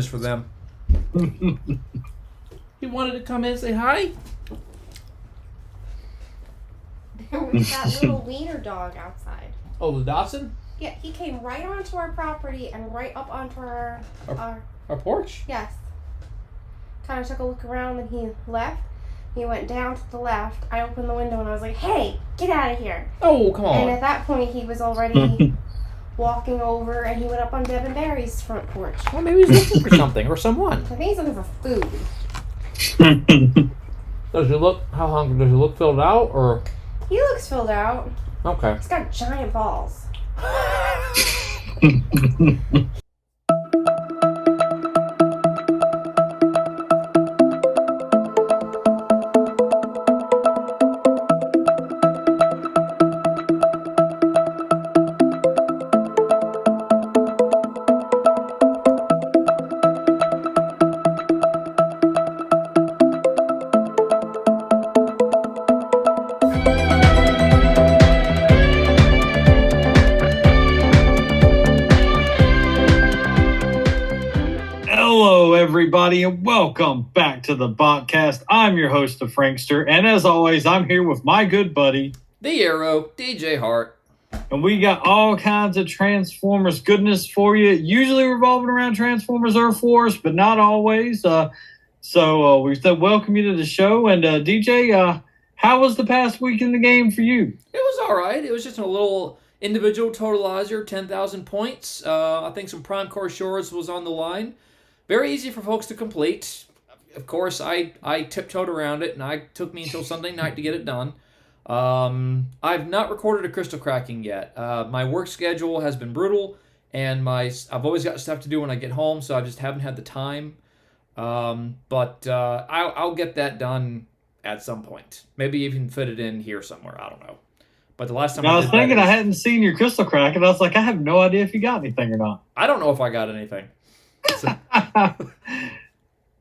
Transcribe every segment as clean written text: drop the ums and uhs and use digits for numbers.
goodness for them. He wanted to come in and say hi. There was that little wiener dog outside. Oh, the Dachshund? Yeah, he came right onto our property and right up onto our porch? Yes. Kind of took a look around and he left. He went down to the left. I opened the window and I was like, hey, get out of here. Oh, come on. And at that point, he was already walking over and he went up on Deb and Barry's front porch. Well, maybe he's looking for something or someone. I think he's looking for food. Does he look, how hungry? Does he look filled out or? He looks filled out. Okay. He's got giant balls. Everybody, and welcome back to the Botcast. I'm your host, the Frankster, and as always, I'm here with my good buddy, the Arrow, DJ Hart. And we got all kinds of Transformers goodness for you, usually revolving around Transformers Earthwars, but not always. So we said welcome you to the show. And DJ, how was the past week in the game for you? It was all right. It was just a little individual totalizer, 10,000 points. I think some Prime Core Shores was on the line. Very easy for folks to complete. Of course, I tiptoed around it, and it took me until Sunday night to get it done. I've not recorded a crystal cracking yet. My work schedule has been brutal, and I've always got stuff to do when I get home, so I just haven't had the time. But I'll get that done at some point. Maybe even fit it in here somewhere. I don't know. But the last time I was thinking I hadn't seen your crystal crack, and I was like, I have no idea if you got anything or not. I don't know if I got anything.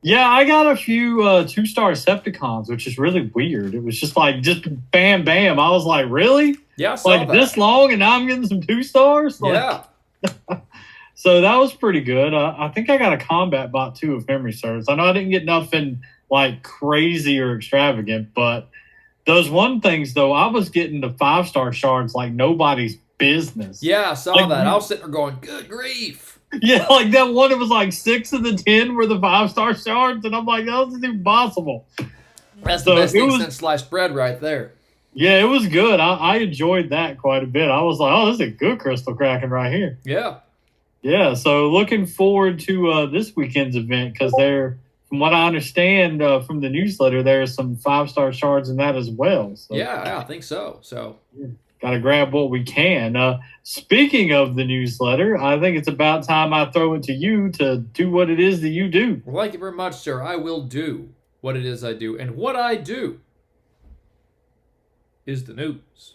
Yeah, I got a few 2-star Decepticons, which is really weird. It was just bam, bam. I was like, really? Yeah, I saw that. This long, and now I'm getting some 2-stars? Yeah. So that was pretty good. I think I got a combat bot, too, if memory serves. I know I didn't get nothing, crazy or extravagant, but those one things, though, I was getting the 5-star shards like nobody's business. Yeah, I saw that. I was sitting there going, good grief. Yeah, that one, it was 6 of the 10 were the 5-star shards, and I'm like, that was impossible. That's the best thing since sliced bread right there. Yeah, it was good. I enjoyed that quite a bit. I was like, oh, this is a good crystal cracking right here. Yeah. Yeah, so looking forward to this weekend's event, because from what I understand from the newsletter, there's some 5-star shards in that as well. So. Yeah, I think so. Yeah. Got to grab what we can. Speaking of the newsletter, I think it's about time I throw it to you to do what it is that you do. Well, thank you very much, sir. I will do what it is I do. And what I do is the news.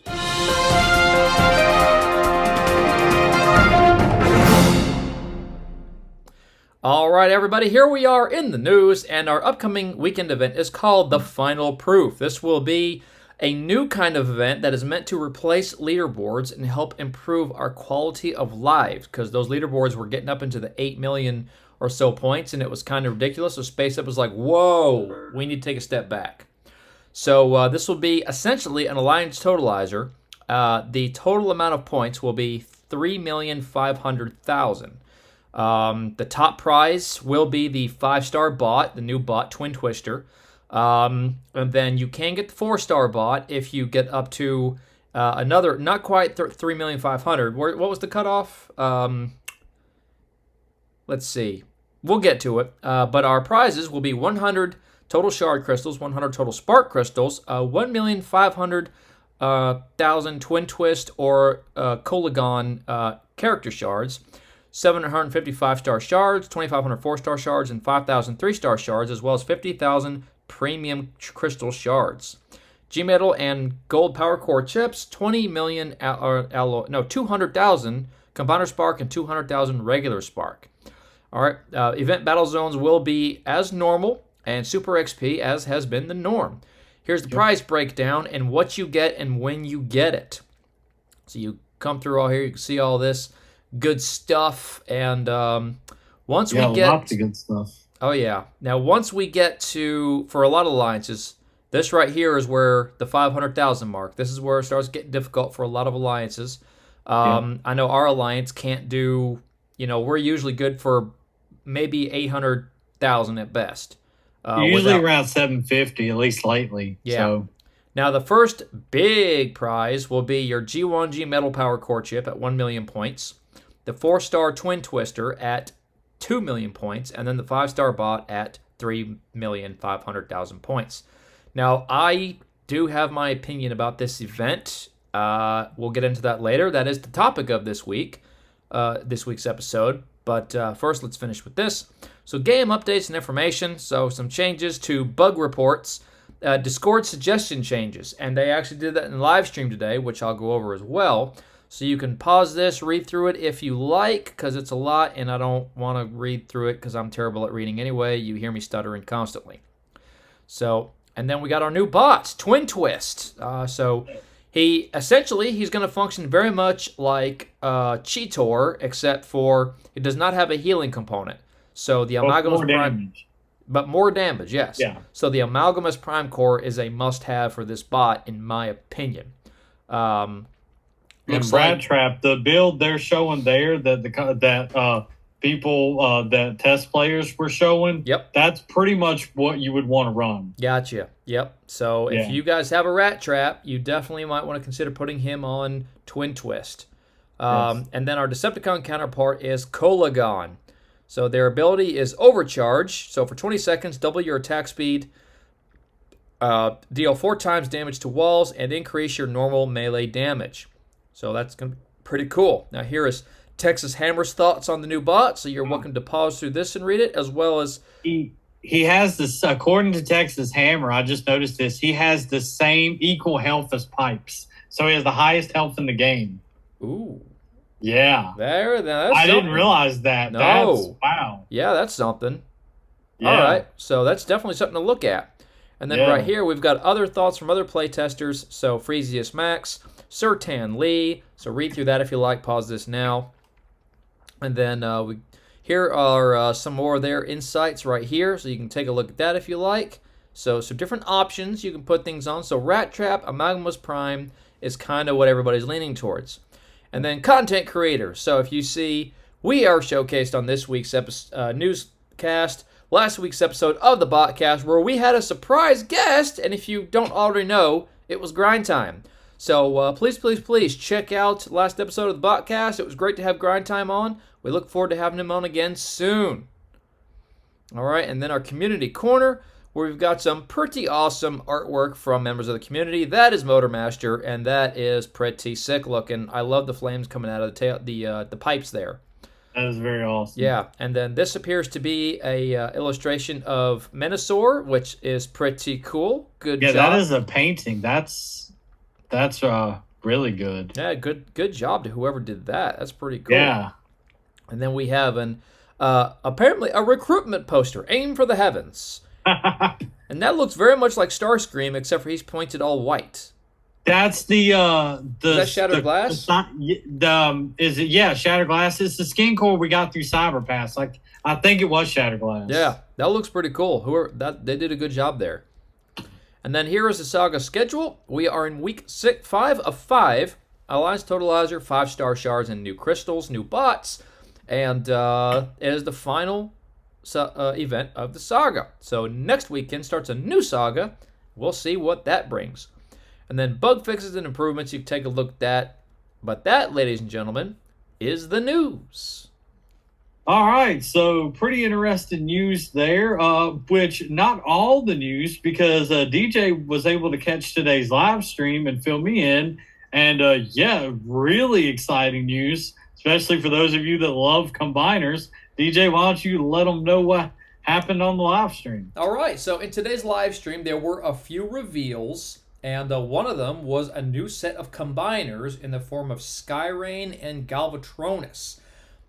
All right, everybody, here we are in the news, and our upcoming weekend event is called The Final Proof. This will be a new kind of event that is meant to replace leaderboards and help improve our quality of lives, because those leaderboards were getting up into the 8 million or so points, and it was kind of ridiculous. So SpaceUp was like, whoa, we need to take a step back. So this will be essentially an alliance totalizer. The total amount of points will be 3,500,000. The top prize will be the 5-star bot, the new bot, Twin Twister. And then you can get the 4-star bot if you get up to another, not quite 3,500,000. What was the cutoff? Let's see. We'll get to it. But our prizes will be 100 total shard crystals, 100 total spark crystals, 1,500,000 Twin Twist or Colagon character shards, 750 5-star shards, 2,500 4-star shards, and 5,000 3-star shards, as well as 50,000 premium crystal shards. G-Metal and Gold Power Core chips, 20 million 200,000 Combiner Spark and 200,000 regular Spark. All right, event battle zones will be as normal and Super XP as has been the norm. Here's the prize breakdown and what you get and when you get it. So you come through all here, you can see all this good stuff, and Once Yeah, we get lots of good stuff. Oh yeah. Now once we get to for a lot of alliances, this right here is where the 500,000 mark. This is where it starts getting difficult for a lot of alliances. I know our alliance can't do. We're usually good for maybe 800,000 at best. Usually around 750, at least lately. Yeah. So. Now the first big prize will be your G1G Metal Power Core chip at 1 million points, the 4-star Twin Twister at 2 million points, and then the 5-star bot at 3,500,000 points. Now, I do have my opinion about this event. We'll get into that later. That is the topic of this week's episode. But first, let's finish with this. So, game updates and information. So, some changes to bug reports, Discord suggestion changes, and they actually did that in live stream today, which I'll go over as well. So you can pause this, read through it if you like, because it's a lot, and I don't want to read through it because I'm terrible at reading anyway. You hear me stuttering constantly. So, and then we got our new bot, Twin Twist. So he's going to function very much like Cheetor, except for it does not have a healing component. So the Amalgamous Prime, but more damage, yes. Yeah. So the Amalgamous Prime Core is a must-have for this bot, in my opinion. And Rat Trap, the build they're showing there that people that test players were showing. Yep. That's pretty much what you would want to run. Gotcha. Yep. So if you guys have a Rat Trap, you definitely might want to consider putting him on Twin Twist. Yes. And then our Decepticon counterpart is Kolagon. So their ability is Overcharge. So for 20 seconds, double your attack speed, deal 4 times damage to walls, and increase your normal melee damage. So that's going to be pretty cool. Now here is Texas Hammer's thoughts on the new bot. So you're welcome to pause through this and read it, as well as... He has this, according to Texas Hammer, I just noticed this, he has the same equal health as Pipes. So he has the highest health in the game. Ooh. Yeah. I didn't realize that. No. Wow. Yeah, that's something. Yeah. All right. So that's definitely something to look at. And then right here, we've got other thoughts from other playtesters. So Freesius Max, Sertan Lee. So read through that if you like. Pause this now. And then here are some more of their insights right here. So you can take a look at that if you like. So some different options you can put things on. So Rat Trap, Amalgamous Prime is kind of what everybody's leaning towards. And then content creator. So if you see, we are showcased on this week's newscast, last week's episode of the Botcast, where we had a surprise guest. And if you don't already know, it was Grind Time. So please check out last episode of the Botcast. It was great to have Grind Time on. We look forward to having him on again soon. All right, and then our community corner, where we've got some pretty awesome artwork from members of the community. That is Motormaster, and that is pretty sick looking. I love the flames coming out of the pipes there. That is very awesome. Yeah, and then this appears to be a illustration of Menasor, which is pretty cool. Good job. Yeah, that is a painting. That's really good. Yeah, good job to whoever did that. That's pretty cool. Yeah. And then we have apparently a recruitment poster, Aim for the Heavens. And that looks very much like Starscream, except for he's pointed all white. That's the is that Shattered Glass? Is it? Yeah, Shattered Glass. It's the skin core we got through Cyberpass. Like, I think it was Shattered Glass. Yeah, that looks pretty cool. They did a good job there. And then here is the Saga schedule. We are in week 5 of 5. Alliance Totalizer, 5-star shards, and new crystals, new bots. And it is the final event of the Saga. So next weekend starts a new Saga. We'll see what that brings. And then bug fixes and improvements, you can take a look at that. But that, ladies and gentlemen, is the news. All right, so pretty interesting news there, which not all the news, because DJ was able to catch today's live stream and fill me in. And really exciting news, especially for those of you that love combiners. DJ, why don't you let them know what happened on the live stream? All right, so in today's live stream, there were a few reveals. And one of them was a new set of combiners in the form of Skyrain and Galvatronus.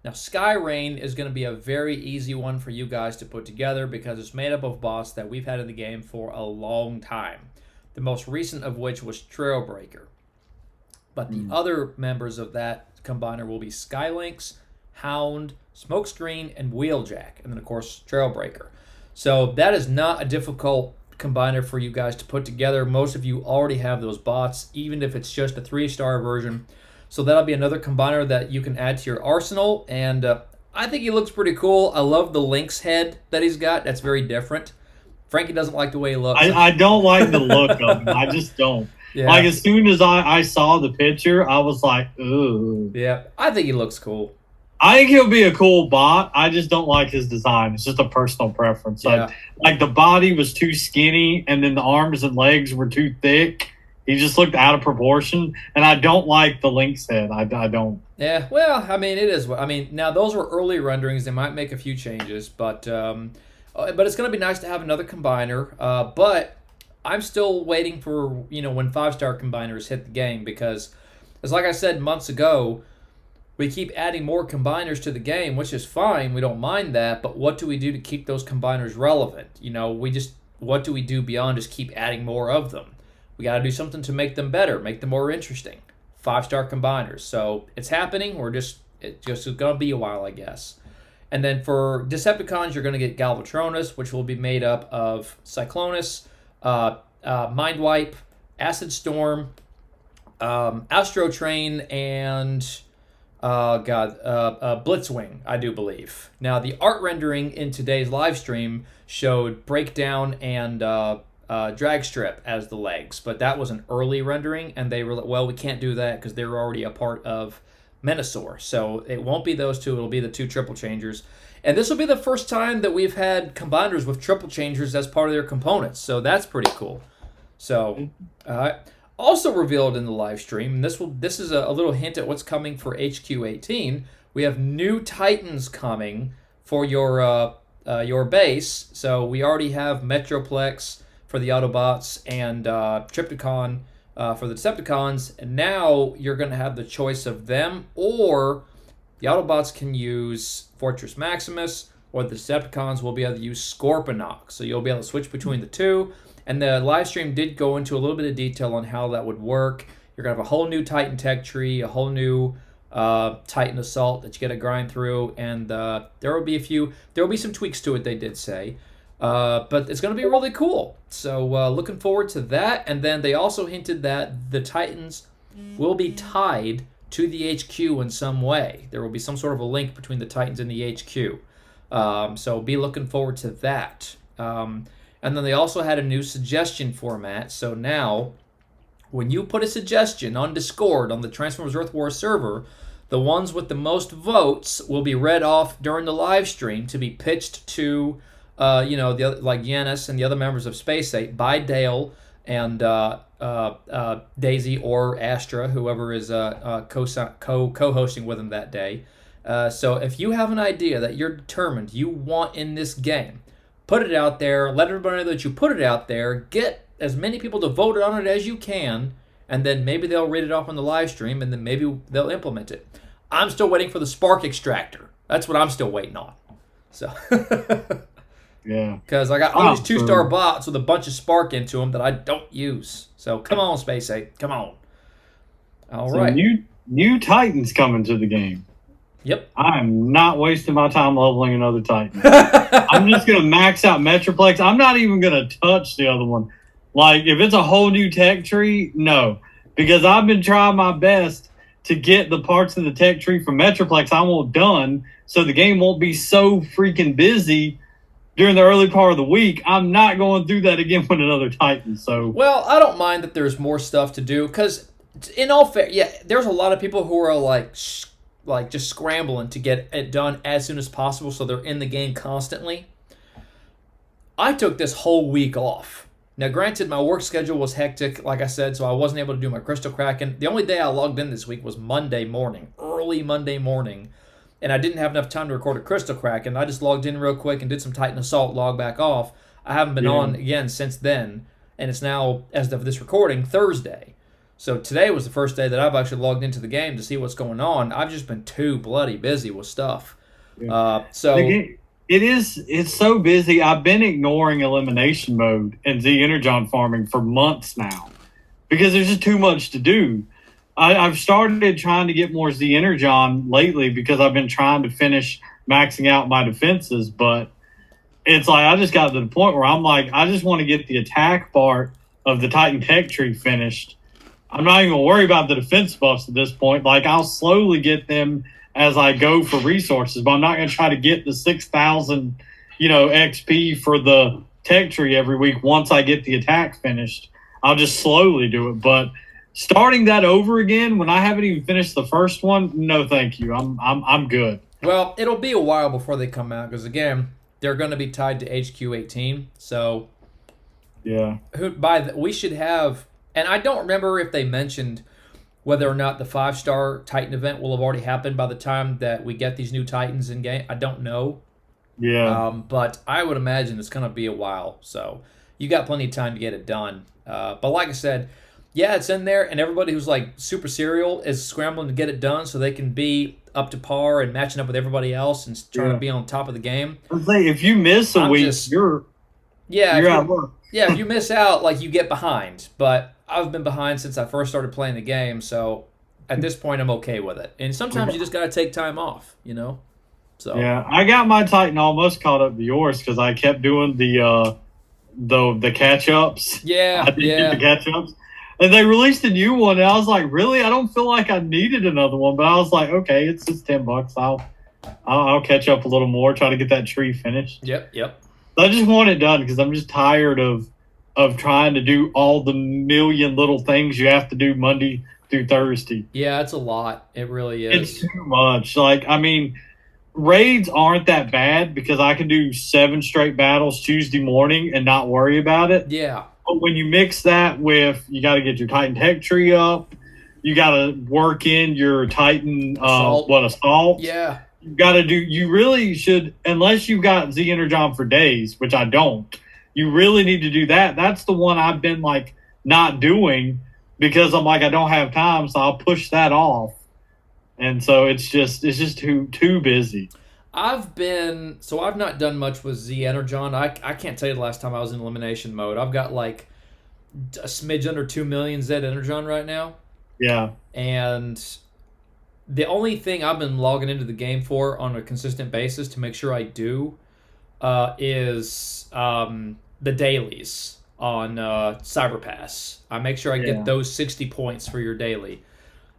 Now, Skyrain is going to be a very easy one for you guys to put together because it's made up of bots that we've had in the game for a long time. The most recent of which was Trailbreaker. But the other members of that combiner will be Skylynx, Hound, Smokescreen, and Wheeljack. And then, of course, Trailbreaker. So that is not a difficult combiner for you guys to put together. Most of you already have those bots, even if it's just a 3-star version. So that'll be another combiner that you can add to your arsenal. And I think he looks pretty cool. I love the Lynx head that he's got. That's very different. Frankie doesn't like the way he looks. I don't like the look of him. I just don't. Yeah. Like, as soon as I saw the picture, I was like, ooh. Yeah, I think he looks cool. I think he'll be a cool bot. I just don't like his design. It's just a personal preference. Yeah. Like the body was too skinny, and then the arms and legs were too thick. He just looked out of proportion, and I don't like the Lynx head. I don't. Yeah, well, I mean, it is. I mean, now those were early renderings. They might make a few changes, but it's going to be nice to have another combiner. But I'm still waiting for, when 5-star combiners hit the game, because, as like I said months ago, we keep adding more combiners to the game, which is fine. We don't mind that. But what do we do to keep those combiners relevant? What do we do beyond just keep adding more of them? We got to do something to make them better, make them more interesting. 5-star combiners. So it's happening. It's just going to be a while, I guess. And then for Decepticons, you're going to get Galvatronus, which will be made up of Cyclonus, Mindwipe, Acid Storm, Astro Train, and Blitzwing, I do believe. Now, the art rendering in today's live stream showed Breakdown and Dragstrip as the legs, but that was an early rendering, and they were like, well, we can't do that because they were already a part of Menasor. So it won't be those two, it'll be the 2 triple changers. And this will be the first time that we've had combiners with triple changers as part of their components, so that's pretty cool. So, also revealed in the live stream, and this is a little hint at what's coming for HQ18. We have new Titans coming for your base. So we already have Metroplex for the Autobots and Trypticon for the Decepticons, and now you're going to have the choice of them, or the Autobots can use Fortress Maximus, or the Decepticons will be able to use Scorponok. So you'll be able to switch between the two. And the live stream did go into a little bit of detail on how that would work. You're going to have a whole new Titan tech tree, a whole new Titan Assault that you got to grind through, and there will be some tweaks to it, they did say. But it's going to be really cool. So looking forward to that. And then they also hinted that the Titans will be tied to the HQ in some way. There will be some sort of a link between the Titans and the HQ. So be looking forward to that. And then they also had a new suggestion format. So now, when you put a suggestion on Discord on the Transformers Earthwars server, the ones with the most votes will be read off during the live stream to be pitched to, the other, like Yanis and the other members of Space 8 by Dale and Daisy or Astra, whoever is co-hosting with him that day. So if you have an idea that you're determined you want in this game, put it out there. Let everybody know that you put it out there. Get as many people to vote on it as you can, and then maybe they'll read it off on the live stream, and then maybe they'll implement it. I'm still waiting for the Spark Extractor. That's what I'm still waiting on. So, yeah, because I got all these 2-star bots with a bunch of Spark into them that I don't use. So come on, Space 8, come on. All right. New Titans coming to the game. Yep. I'm not wasting my time leveling another Titan. I'm just going to max out Metroplex. I'm not even going to touch the other one. Like, if it's a whole new tech tree, no. Because I've been trying my best to get the parts of the tech tree from Metroplex I want done so the game won't be so freaking busy during the early part of the week. I'm not going through that again with another Titan. So, well, I don't mind that there's more stuff to do, because in all fair, there's a lot of people who are like just scrambling to get it done as soon as possible, so they're in the game constantly. I took this whole week off. Now, granted, my work schedule was hectic, like I said, so I wasn't able to do my Crystal Kraken. The only day I logged in this week was Monday morning, early Monday morning, and I didn't have enough time to record a Crystal Kraken. I just logged in real quick and did some Titan Assault, log back off. I haven't been on again since then, and it's now, as of this recording, Thursday. So today was the first day that I've actually logged into the game to see what's going on. I've just been too bloody busy with stuff. Yeah. It's so busy. I've been ignoring elimination mode and Z Energon farming for months now because there's just too much to do. I've started trying to get more Z Energon lately because I've been trying to finish maxing out my defenses, but it's like I just got to the point where I'm like, I just want to get the attack part of the Titan Tech Tree finished. I'm not even going to worry about the defense buffs at this point. Like, I'll slowly get them as I go for resources, but I'm not going to try to get the 6,000, XP for the Tech Tree every week once I get the attack finished. I'll just slowly do it. But starting that over again when I haven't even finished the first one, no, thank you. I'm good. Well, it'll be a while before they come out because, again, they're going to be tied to HQ18. So, yeah, we should have, and I don't remember if they mentioned whether or not the 5-star Titan event will have already happened by the time that we get these new Titans in game. I don't know. Yeah. But I would imagine it's going to be a while. So you got plenty of time to get it done. But like I said, yeah, it's in there, and everybody who's like super serial is scrambling to get it done so they can be up to par and matching up with everybody else and trying to be on top of the game. If you miss a week, you're out of work. Yeah, if you miss out, like, you get behind. But I've been behind since I first started playing the game, so at this point I'm okay with it. And sometimes you just got to take time off, So yeah, I got my Titan almost caught up to yours because I kept doing the catch ups. Yeah, I did get the catch ups. And they released a new one, and I was like, really? I don't feel like I needed another one. But I was like, okay, it's just $10. I'll catch up a little more, try to get that tree finished. Yep. I just want it done because I'm just tired of trying to do all the million little things you have to do Monday through Thursday. Yeah, it's a lot. It really is. It's too much. Like, I mean, raids aren't that bad because I can do 7 straight battles Tuesday morning and not worry about it. Yeah. But when you mix that with, you got to get your Titan Tech Tree up, you got to work in your Titan, assault. Yeah. You really should, unless you've got Z Energon for days, which I don't, you really need to do that. That's the one I've been like not doing because I'm like, I don't have time. So I'll push that off. And so it's just too busy. I've not done much with Z Energon. I can't tell you the last time I was in elimination mode. I've got like a smidge under 2 million Z Energon right now. Yeah. And the only thing I've been logging into the game for on a consistent basis to make sure I do is the dailies on Cyberpass. I make sure I get those 60 points for your daily.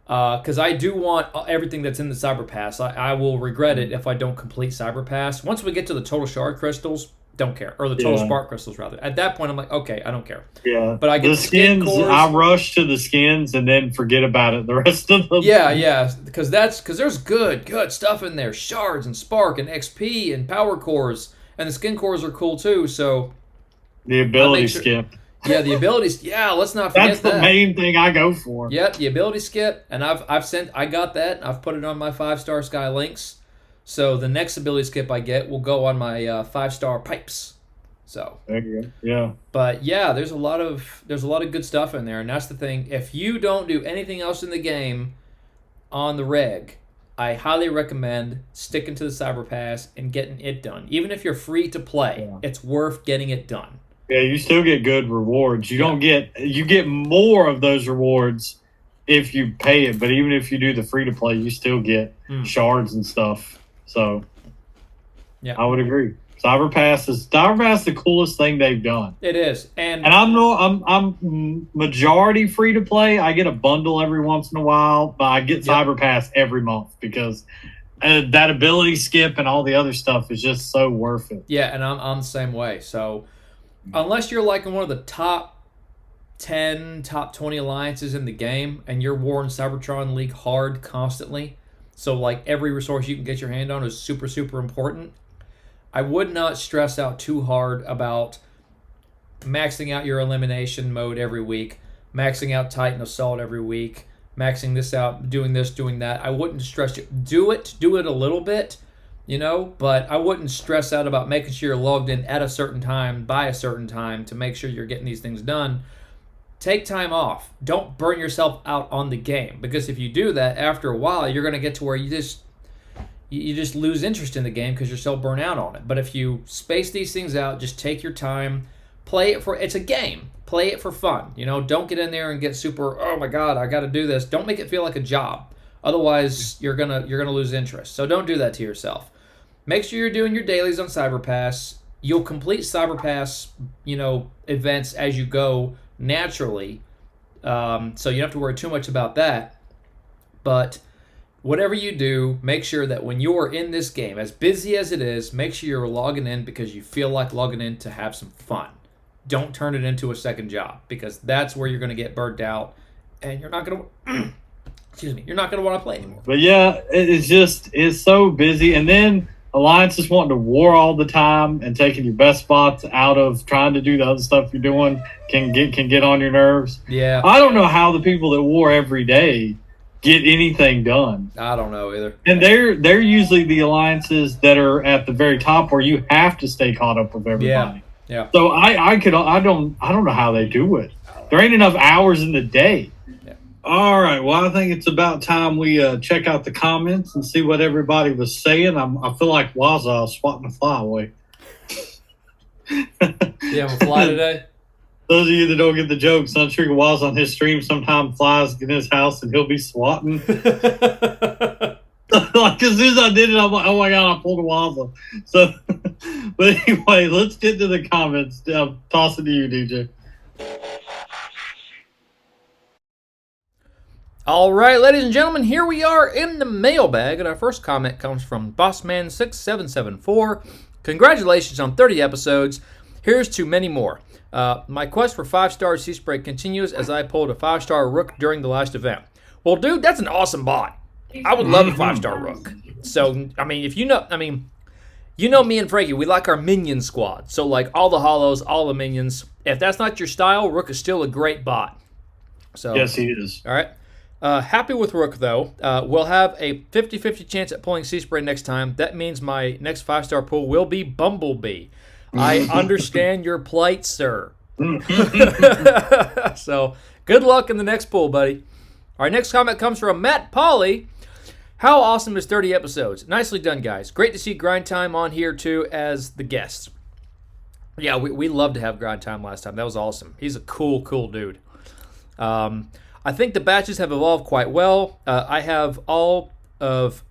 Because I do want everything that's in the Cyberpass. I will regret it if I don't complete Cyberpass. Once we get to the total shard crystals, don't care. Or the total spark crystals, rather. At that point, I'm like, okay, I don't care. Yeah. But I get the skins. I rush to the skins and then forget about it the rest of them. Yeah. Because there's good stuff in there. Shards and spark and XP and power cores. And the skin cores are cool, too. So the ability skip. Yeah, the abilities. Yeah, let's not forget that. That's the main thing I go for. Yep, the ability skip, and I got that. I've put it on my 5-star Sky Links. So the next ability skip I get will go on my 5-star pipes. So there you go. Yeah. But yeah, there's a lot of good stuff in there, and that's the thing. If you don't do anything else in the game on the reg, I highly recommend sticking to the Cyberpass and getting it done. Even if you're free to play, it's worth getting it done. Yeah, you still get good rewards. You get more of those rewards if you pay it, but even if you do the free to play, you still get shards and stuff. So, yeah, I would agree. Cyberpass is the coolest thing they've done. It is, and I'm majority free to play. I get a bundle every once in a while, but I get Cyberpass every month because that ability skip and all the other stuff is just so worth it. Yeah, and I'm the same way. So. Unless you're like in one of the top 10, top 20 alliances in the game, and you're warring Cybertron League hard constantly, so like every resource you can get your hand on is super, super important, I would not stress out too hard about maxing out your elimination mode every week, maxing out Titan Assault every week, maxing this out, doing this, doing that. I wouldn't stress it. Do it a little bit, but I wouldn't stress out about making sure you're logged in at a certain time, by a certain time, to make sure you're getting these things done. Take time off. Don't burn yourself out on the game, because if you do that, after a while, you're going to get to where you just lose interest in the game because you're so burnt out on it. But if you space these things out, just take your time, play it for, it's a game. Play it for fun. You know, don't get in there and get super, oh my God, I got to do this. Don't make it feel like a job. Otherwise, you're gonna lose interest. So don't do that to yourself. Make sure you're doing your dailies on CyberPass. You'll complete CyberPass, events as you go naturally. So you don't have to worry too much about that. But whatever you do, make sure that when you're in this game, as busy as it is, make sure you're logging in because you feel like logging in to have some fun. Don't turn it into a second job, because that's where you're going to get burnt out, and you're not going to you're not going to want to play anymore. But yeah, it's so busy. And then Alliance is wanting to war all the time and taking your best spots out of trying to do the other stuff you're doing can get on your nerves. Yeah. I don't know how the people that war every day get anything done. I don't know either. And they're usually the alliances that are at the very top where you have to stay caught up with everybody. Yeah. So I don't know how they do it. There ain't enough hours in the day. Yeah. All right. Well, I think it's about time we check out the comments and see what everybody was saying. I feel like Waza swatting a fly away. You have a fly today? Those of you that don't get the jokes, I'm sure Waza on his stream sometimes flies in his house and he'll be swatting. Like as soon as I did it, I'm like, oh my God, I pulled a Waza. So, but anyway, let's get to the comments. Toss it to you, DJ. All right, ladies and gentlemen, here we are in the mailbag, and our first comment comes from Bossman6774. Congratulations on 30 episodes. Here's to many more. My quest for 5-star Sea Spray continues as I pulled a 5-star Rook during the last event. Well, dude, that's an awesome bot. I would love a 5-star Rook. So, I mean, you know me and Frankie, we like our minion squad. So, like, all the hollows, all the minions. If that's not your style, Rook is still a great bot. So, Yes, he is. all right. Happy with Rook, though. We'll have a 50-50 chance at pulling Sea Spray next time. That means my next 5-star pull will be Bumblebee. I understand your plight, sir. So, good luck in the next pull, buddy. Our next comment comes from Matt Polly. How awesome is 30 episodes? Nicely done, guys. Great to see Grind Time on here, too, as the guest. Yeah, we loved to have Grind Time last time. That was awesome. He's a cool dude. I think the batches have evolved quite well. I have all of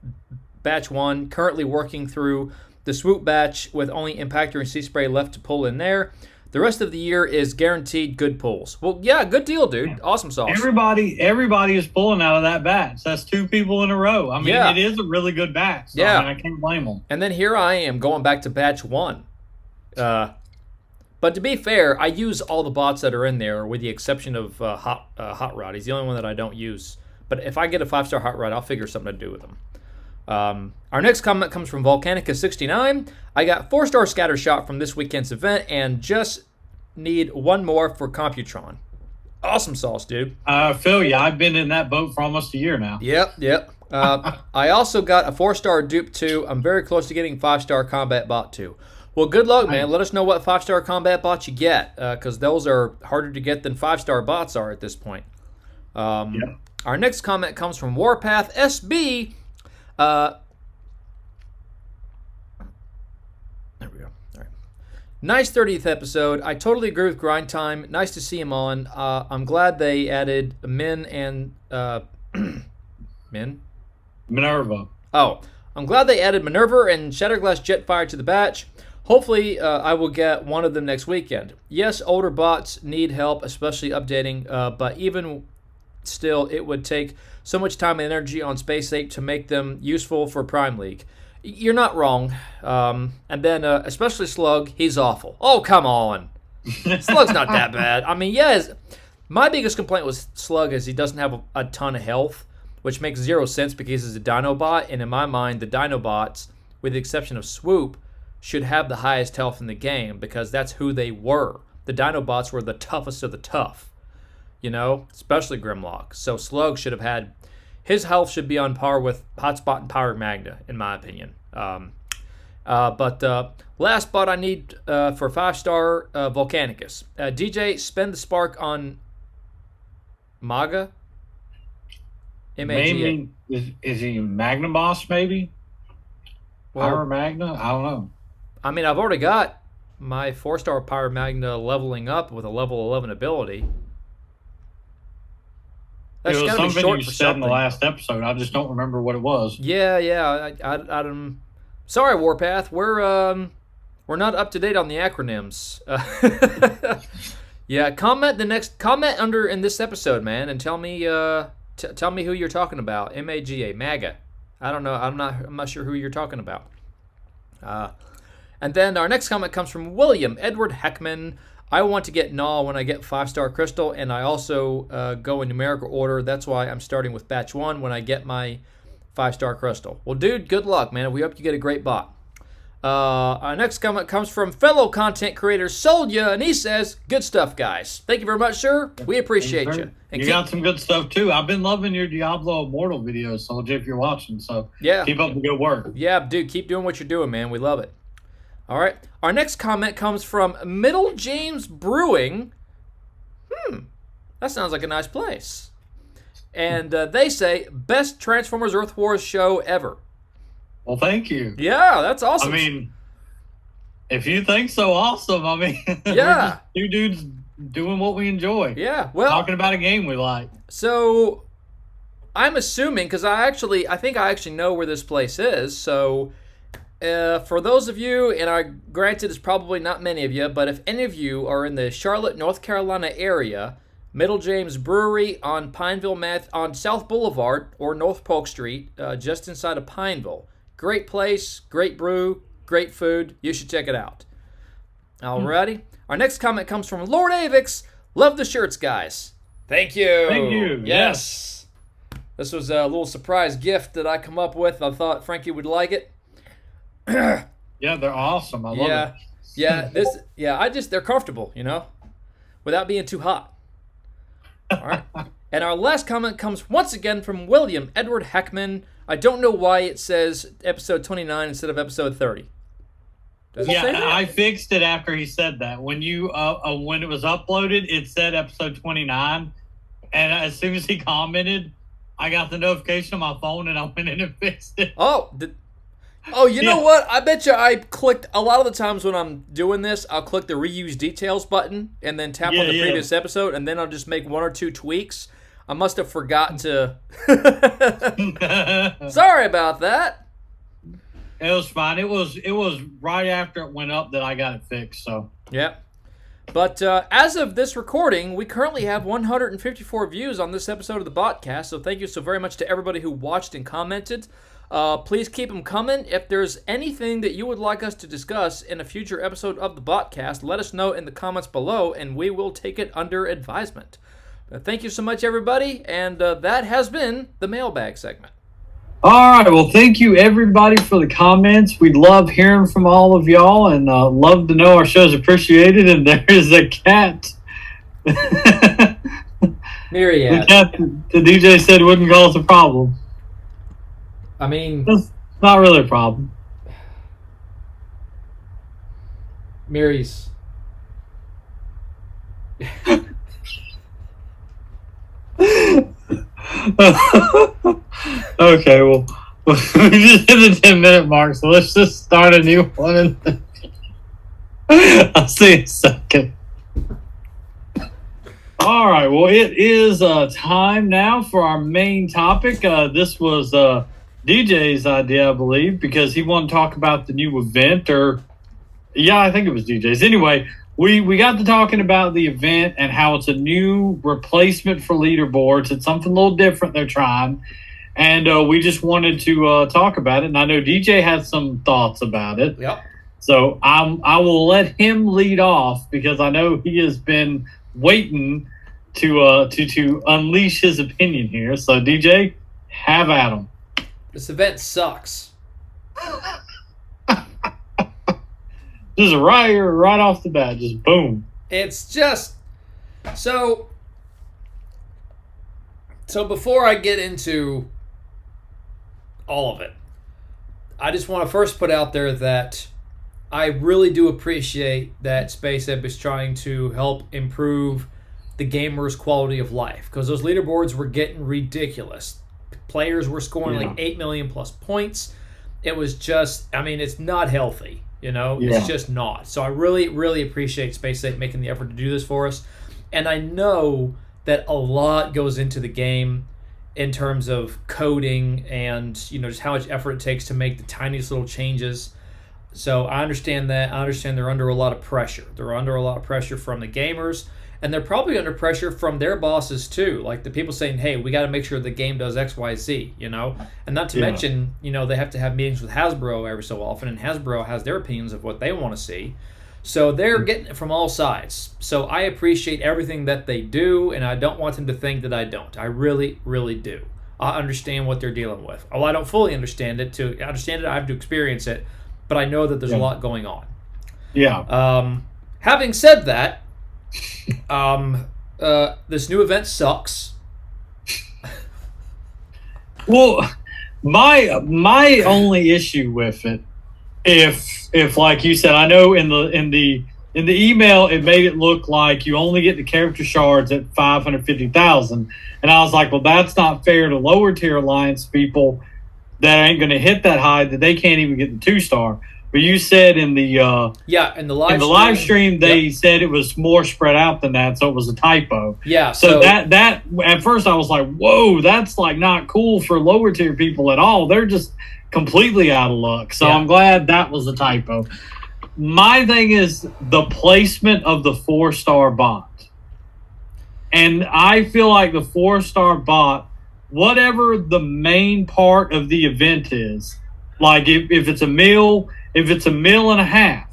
Batch 1 currently working through the Swoop batch with only Impactor and Sea Spray left to pull in there. The rest of the year is guaranteed good pulls. Well, yeah, good deal, dude. Awesome sauce. Everybody is pulling out of that batch. That's 2 people in a row. I mean, It is a really good batch. So, yeah. I mean, I can't blame them. And then here I am going back to Batch 1. But to be fair, I use all the bots that are in there with the exception of Hot Rod. He's the only one that I don't use. But if I get a 5-star Hot Rod, I'll figure something to do with him. Our next comment comes from Volcanica69. I got 4-star Scatter Shot from this weekend's event and just need 1 more for Computron. Awesome sauce, dude. I feel you. I've been in that boat for almost a year now. Yep. I also got a 4-star Dupe 2. I'm very close to getting 5-star Combat Bot 2. Well, good luck, man. Let us know what 5-star Combat Bots you get, because those are harder to get than 5-star bots are at this point. Our next comment comes from Warpath SB. There we go. All right. Nice 30th episode. I totally agree with Grind Time. Nice to see him on. I'm glad they added Min and Min? Minerva. Oh, I'm glad they added Minerva and Shatterglass Jetfire to the batch. Hopefully, I will get one of them next weekend. Yes, older bots need help, especially updating, but even still, it would take so much time and energy on Space 8 to make them useful for Prime League. You're not wrong. And then, especially Slug, he's awful. Oh, come on. Slug's not that bad. I mean, yes, my biggest complaint with Slug is he doesn't have a ton of health, which makes 0 sense because he's a Dinobot, and in my mind, the Dinobots, with the exception of Swoop, should have the highest health in the game because that's who they were. The Dinobots were the toughest of the tough, especially Grimlock. So Slug should have had, his health should be on par with Hotspot and Power Magna, in my opinion. But last bot I need for 5-star Volcanicus. DJ, spend the spark on Maga. Maybe is he Magna Boss? Maybe Power Magna. I don't know. I mean, I've already got my 4-star Pyre Magna leveling up with a level 11 ability. That's it was gotta be something short you for said in the something. last episode. I just don't remember what it was. Yeah. I'm sorry, Warpath. We're not up to date on the acronyms. Yeah, comment under in this episode, man, and tell me tell me who you're talking about. MAGA. I don't know. I'm not sure who you're talking about. And then our next comment comes from William Edward Heckman. I want to get Gnaw when I get 5-star crystal, and I also go in numerical order. That's why I'm starting with batch 1 when I get my 5-star crystal. Well, dude, good luck, man. We hope you get a great bot. Our next comment comes from fellow content creator Solya, and he says, "Good stuff, guys. Thank you very much, sir. We appreciate you." And you got some good stuff too. I've been loving your Diablo Immortal videos, Soldier, if you're watching. So yeah, keep up the good work. Yeah, dude, keep doing what you're doing, man. We love it. All right. Our next comment comes from Middle James Brewing. That sounds like a nice place. And they say, best Transformers Earthwars show ever. Well, thank you. Yeah, that's awesome. I mean, if you think so, awesome. I mean, yeah, we're just 2 dudes doing what we enjoy. Yeah, well, talking about a game we like. So, I'm assuming, because I think I actually know where this place is. So, for those of you, and granted, it's probably not many of you, but if any of you are in the Charlotte, North Carolina area, Middle James Brewery on on South Boulevard or North Polk Street, just inside of Pineville. Great place, great brew, great food. You should check it out. Alrighty. Our next comment comes from Lord Avix. Love the shirts, guys. Thank you. Thank you. Yes. This was a little surprise gift that I come up with. I thought Frankie would like it. Yeah, they're awesome. I love it. Yeah. They're comfortable, without being too hot. All right. And our last comment comes once again from William Edward Heckman. I don't know why it says episode 29 instead of episode 30. Does it say that? I fixed it after he said that. When when it was uploaded, it said episode 29, and as soon as he commented, I got the notification on my phone, and I went in and fixed it. You know what? I bet you I clicked, a lot of the times when I'm doing this, I'll click the reuse details button and then tap on the previous episode, and then I'll just make 1 or 2 tweaks. I must have forgotten to. Sorry about that. It was fine. It was right after it went up that I got it fixed. So yeah. But as of this recording, we currently have 154 views on this episode of the Botcast. So thank you so very much to everybody who watched and commented. Please keep them coming. If there's anything that you would like us to discuss in a future episode of the Botcast, let us know in the comments below, and we will take it under advisement. Thank you so much, everybody, and that has been the Mailbag segment. All right. Well, thank you, everybody, for the comments. We love hearing from all of y'all, and love to know our show's appreciated. And there is a cat. Myriad. The cat the DJ said wouldn't cause a problem. I mean, it's not really a problem. Mary's. Okay, well, we just hit the 10-minute mark, so let's just start a new one. I'll see you in a second. All right, well, it is time now for our main topic. This was DJ's idea, I believe, because he wanted to talk about the new event, I think it was DJ's. Anyway, we got to talking about the event and how it's a new replacement for leaderboards. It's something a little different they're trying, and we just wanted to talk about it. And I know DJ has some thoughts about it. Yep. So I will let him lead off because I know he has been waiting to unleash his opinion here. So DJ, have at him. This event sucks. Just right off the bat, just boom. It's just so before I get into all of it, I just want to first put out there that I really do appreciate that SpaceX is trying to help improve the gamers' quality of life, because those leaderboards were getting ridiculous. Players were scoring like 8 million plus points. It was just, it's not healthy. Yeah. It's just not. So I really, really appreciate Space8 making the effort to do this for us. And I know that a lot goes into the game in terms of coding and, just how much effort it takes to make the tiniest little changes. So I understand that. I understand they're under a lot of pressure. They're under a lot of pressure from the gamers, and they're probably under pressure from their bosses too. Like the people saying, hey, we got to make sure the game does X, Y, Z, And not to mention, they have to have meetings with Hasbro every so often, and Hasbro has their opinions of what they want to see. So they're getting it from all sides. So I appreciate everything that they do, and I don't want them to think that I don't. I really, really do. I understand what they're dealing with. Oh, I don't fully understand it. To understand it, I have to experience it. But I know that there's a lot going on. Yeah. Having said that, this new event sucks. Well, my only issue with it, if like you said, I know in the email it made it look like you only get the character shards at 550,000, and I was like, well, that's not fair to lower tier alliance people that ain't going to hit that high, that they can't even get the 2-star. But you said in the live stream they said it was more spread out than that, so it was a typo. Yeah. So that at first I was like, whoa, that's like not cool for lower tier people at all. They're just completely out of luck. So I'm glad that was a typo. My thing is the placement of the 4-star bot, and I feel like the 4-star bot, whatever the main part of the event is, like if it's a meal, if it's a meal and a half,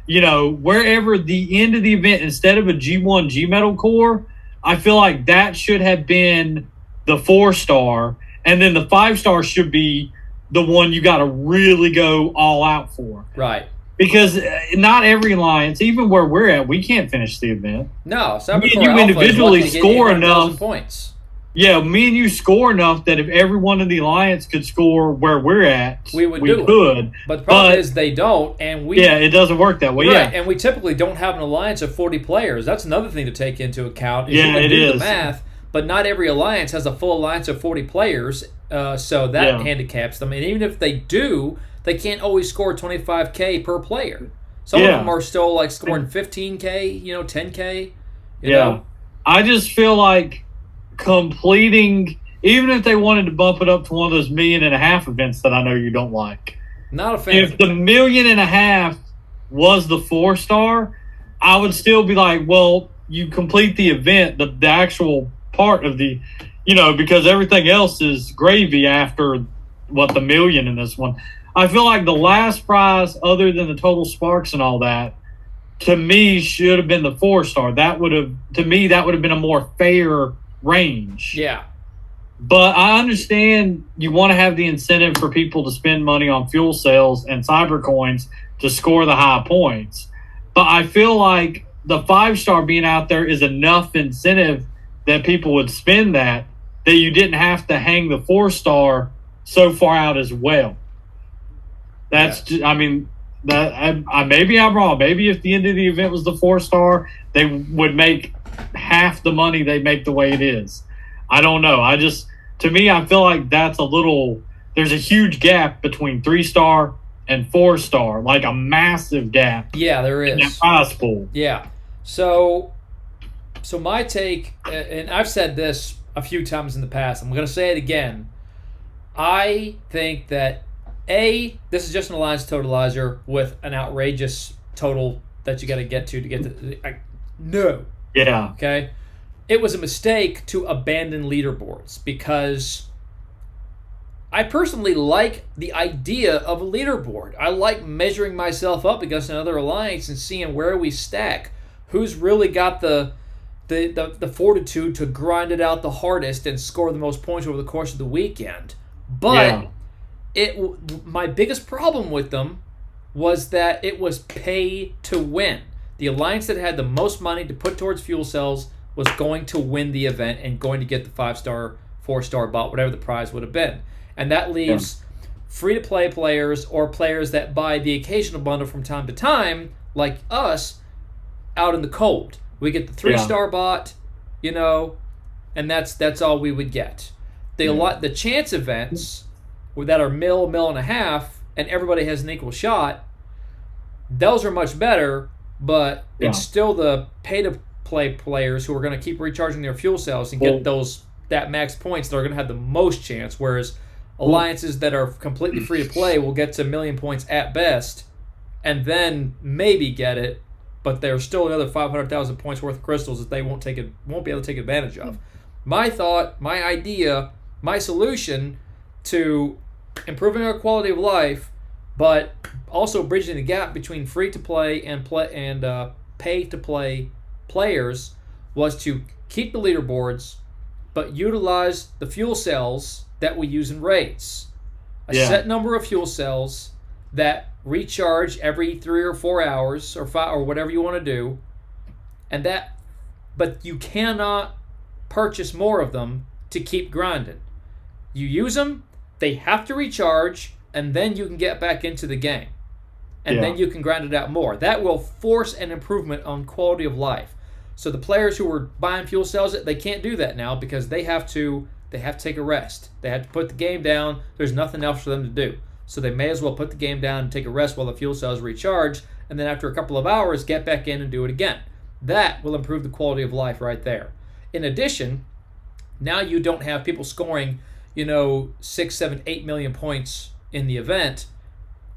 wherever the end of the event, instead of a G1 G Metal core, I feel like that should have been the 4-star, and then the 5-star should be the one you got to really go all out for. Right. Because not every alliance, even where we're at, we can't finish the event. No, you individually score enough points. Yeah, me and you score enough that if everyone in the alliance could score where we're at, we could. But the problem is they don't, and it doesn't work that way. Right, yeah, and we typically don't have an alliance of 40 players. That's another thing to take into account. Yeah, it is. The math, but not every alliance has a full alliance of 40 players, so that handicaps them. And even if they do, they can't always score 25K per player. Some of them are still like scoring 15K, 10K. You know? I just feel like completing, even if they wanted to bump it up to one of those 1.5 million events that I know you don't like. Not a fan. If the 1.5 million was the 4-star, I would still be like, well, you complete the event, the actual part of the, because everything else is gravy after the 1 million in this one. I feel like the last prize, other than the total sparks and all that, to me should have been the 4-star. That would have been a more fair range. Yeah. But I understand you want to have the incentive for people to spend money on fuel cells and Cybercoins to score the high points. But I feel like the 5-star being out there is enough incentive that people would spend that you didn't have to hang the 4-star so far out as well. That's just, I mean, maybe I'm wrong. Maybe if the end of the event was the 4-star, they would make half the money they make the way it is. I don't know. To me, I feel like there's a huge gap between 3-star and 4-star, like a massive gap. Yeah, there is. In that prize pool. Yeah. So my take, and I've said this a few times in the past, I'm going to say it again. I think that this is just an alliance totalizer with an outrageous total that you got to get to no. Yeah. Okay. It was a mistake to abandon leaderboards because I personally like the idea of a leaderboard. I like measuring myself up against another alliance and seeing where we stack, who's really got the fortitude to grind it out the hardest and score the most points over the course of the weekend. But my biggest problem with them was that it was pay to win. The alliance that had the most money to put towards fuel cells was going to win the event and going to get the 5-star, 4-star bot, whatever the prize would have been. And that leaves free-to-play players or players that buy the occasional bundle from time to time, like us, out in the cold. We get the 3-star bot, and that's all we would get. The chance events that are mil and a half, and everybody has an equal shot, those are much better, but Yeah. it's still the pay-to-play players who are going to keep recharging their fuel cells and get that max points that are going to have the most chance, whereas alliances that are completely free to play will get to 1,000,000 points at best and then maybe get it, but there's still another 500,000 points worth of crystals that they won't be able to take advantage of. My thought, my idea, my solution to improving our quality of life, but also bridging the gap between free to play and pay to play players, was to keep the leaderboards, but utilize the fuel cells that we use in raids. A set number of fuel cells that recharge every 3 or 4 hours or 5 or whatever you want to do, but you cannot purchase more of them to keep grinding. You use them, they have to recharge, and then you can get back into the game. And then you can grind it out more. That will force an improvement on quality of life. So the players who were buying fuel cells, they can't do that now because they have to take a rest. They have to put the game down. There's nothing else for them to do. So they may as well put the game down and take a rest while the fuel cells recharge, and then after a couple of hours, get back in and do it again. That will improve the quality of life right there. In addition, now you don't have people scoring, 6, 7, 8 million points in the event,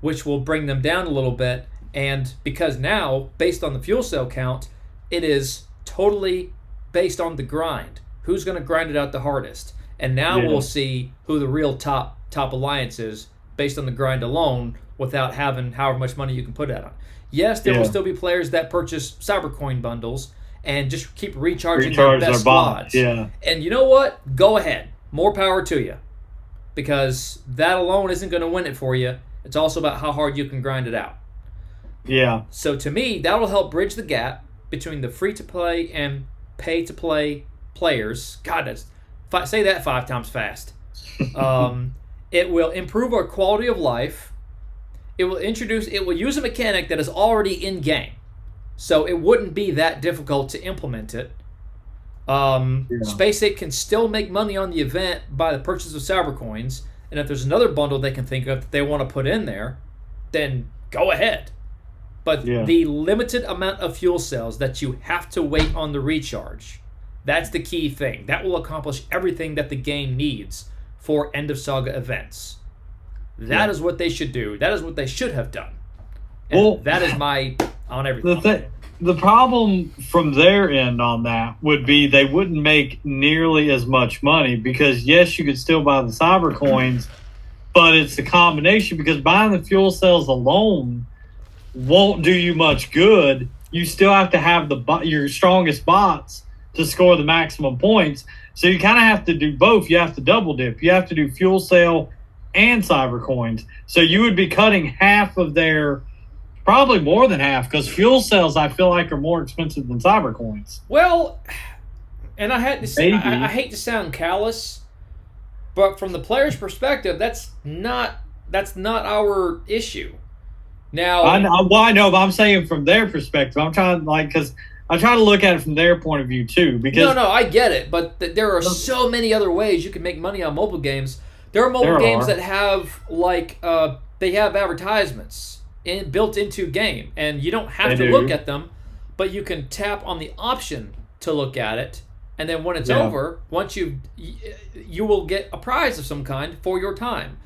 which will bring them down a little bit. And because now, based on the fuel cell count, it is totally based on the grind. Who's going to grind it out the hardest? And now we'll see who the real top alliance is based on the grind alone, without having however much money you can put at it. Yes, there will still be players that purchase Cybercoin bundles and just keep recharging their best squads. Yeah. And you know what? Go ahead. More power to you. Because that alone isn't going to win it for you. It's also about how hard you can grind it out. Yeah. So to me, that will help bridge the gap between the free-to-play and pay-to-play players. God, say that 5 times fast. It will improve our quality of life. It will use a mechanic that is already in game. So it wouldn't be that difficult to implement it. SpaceX can still make money on the event by the purchase of Cybercoins. And if there's another bundle they can think of that they want to put in there, then go ahead. But the limited amount of fuel cells that you have to wait on the recharge, that's the key thing. That will accomplish everything that the game needs for end of saga events. That is what they should do. That is what they should have done. And that is my on everything. The problem from their end on that would be they wouldn't make nearly as much money because, yes, you could still buy the Cybercoins, but it's a combination because buying the fuel cells alone won't do you much good. You still have to have your strongest bots to score the maximum points. So you kind of have to do both. You have to double dip. You have to do fuel cell and Cybercoins. So you would be cutting half of their, probably more than half, because fuel cells I feel like are more expensive than Cybercoins. Well, and I hate to sound callous, but from the player's perspective, that's not our issue. Now, I know, but I'm saying from their perspective, I'm trying to look at it from their point of view too. Because no, I get it, but there are so many other ways you can make money on mobile games. There are mobile games that have they have advertisements built into game, and you don't have to look at them, but you can tap on the option to look at it, and then when it's over, once you will get a prize of some kind for your time.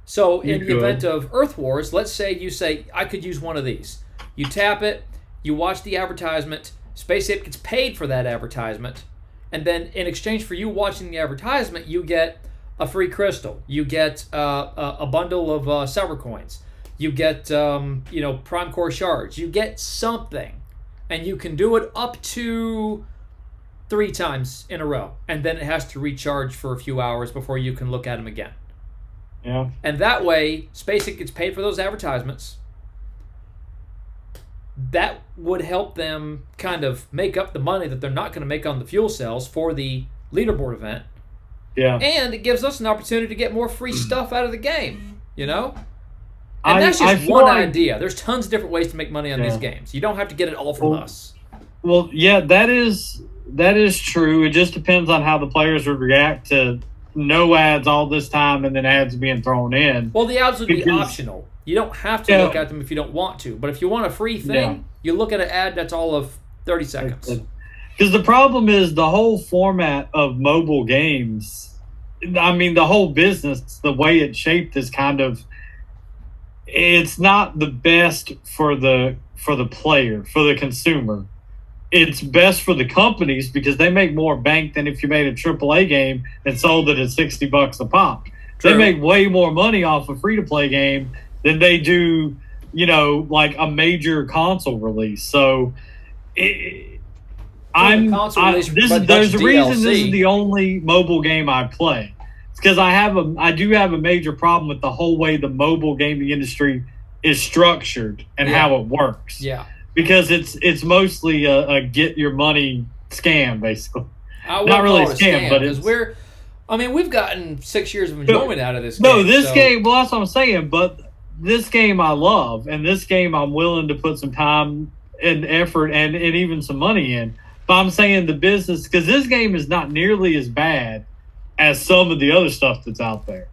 So in the event of Earth Wars, let's say you say, I could use one of these. You tap it, you watch the advertisement, SpaceX gets paid for that advertisement, and then in exchange for you watching the advertisement, you get a free crystal. You get a bundle of Cybercoins. You get Prime Core shards. You get something, and you can do it up to 3 times in a row, and then it has to recharge for a few hours before you can look at them again. Yeah. And that way, SpaceX gets paid for those advertisements. That would help them kind of make up the money that they're not going to make on the fuel cells for the leaderboard event. Yeah. And it gives us an opportunity to get more free stuff out of the game, And that's just one idea. There's tons of different ways to make money on these games. You don't have to get it all from us. Well, yeah, that is true. It just depends on how the players would react to no ads all this time and then ads being thrown in. Well, the ads would be optional. You don't have to look at them if you don't want to. But if you want a free thing, you look at an ad that's all of 30 seconds. Because the problem is the whole format of mobile games, I mean, the whole business, the way it's shaped is kind of, it's not the best for the player, for the consumer. It's best for the companies because they make more bank than if you made a AAA game and sold it at $60 a pop. True. They make way more money off a free-to-play game than they do, you know, like a major console release. So there's a reason this is the only mobile game I play. It's because I do have a major problem with the whole way the mobile gaming industry is structured and how it works. Yeah. Because it's mostly a get your money scam, basically. Not really a scam, but we've gotten 6 years of enjoyment out of this game. No, this game, well, that's what I'm saying, but this game I love, and this game I'm willing to put some time and effort and even some money in. But I'm saying the business, because this game is not nearly as bad as some of the other stuff that's out there.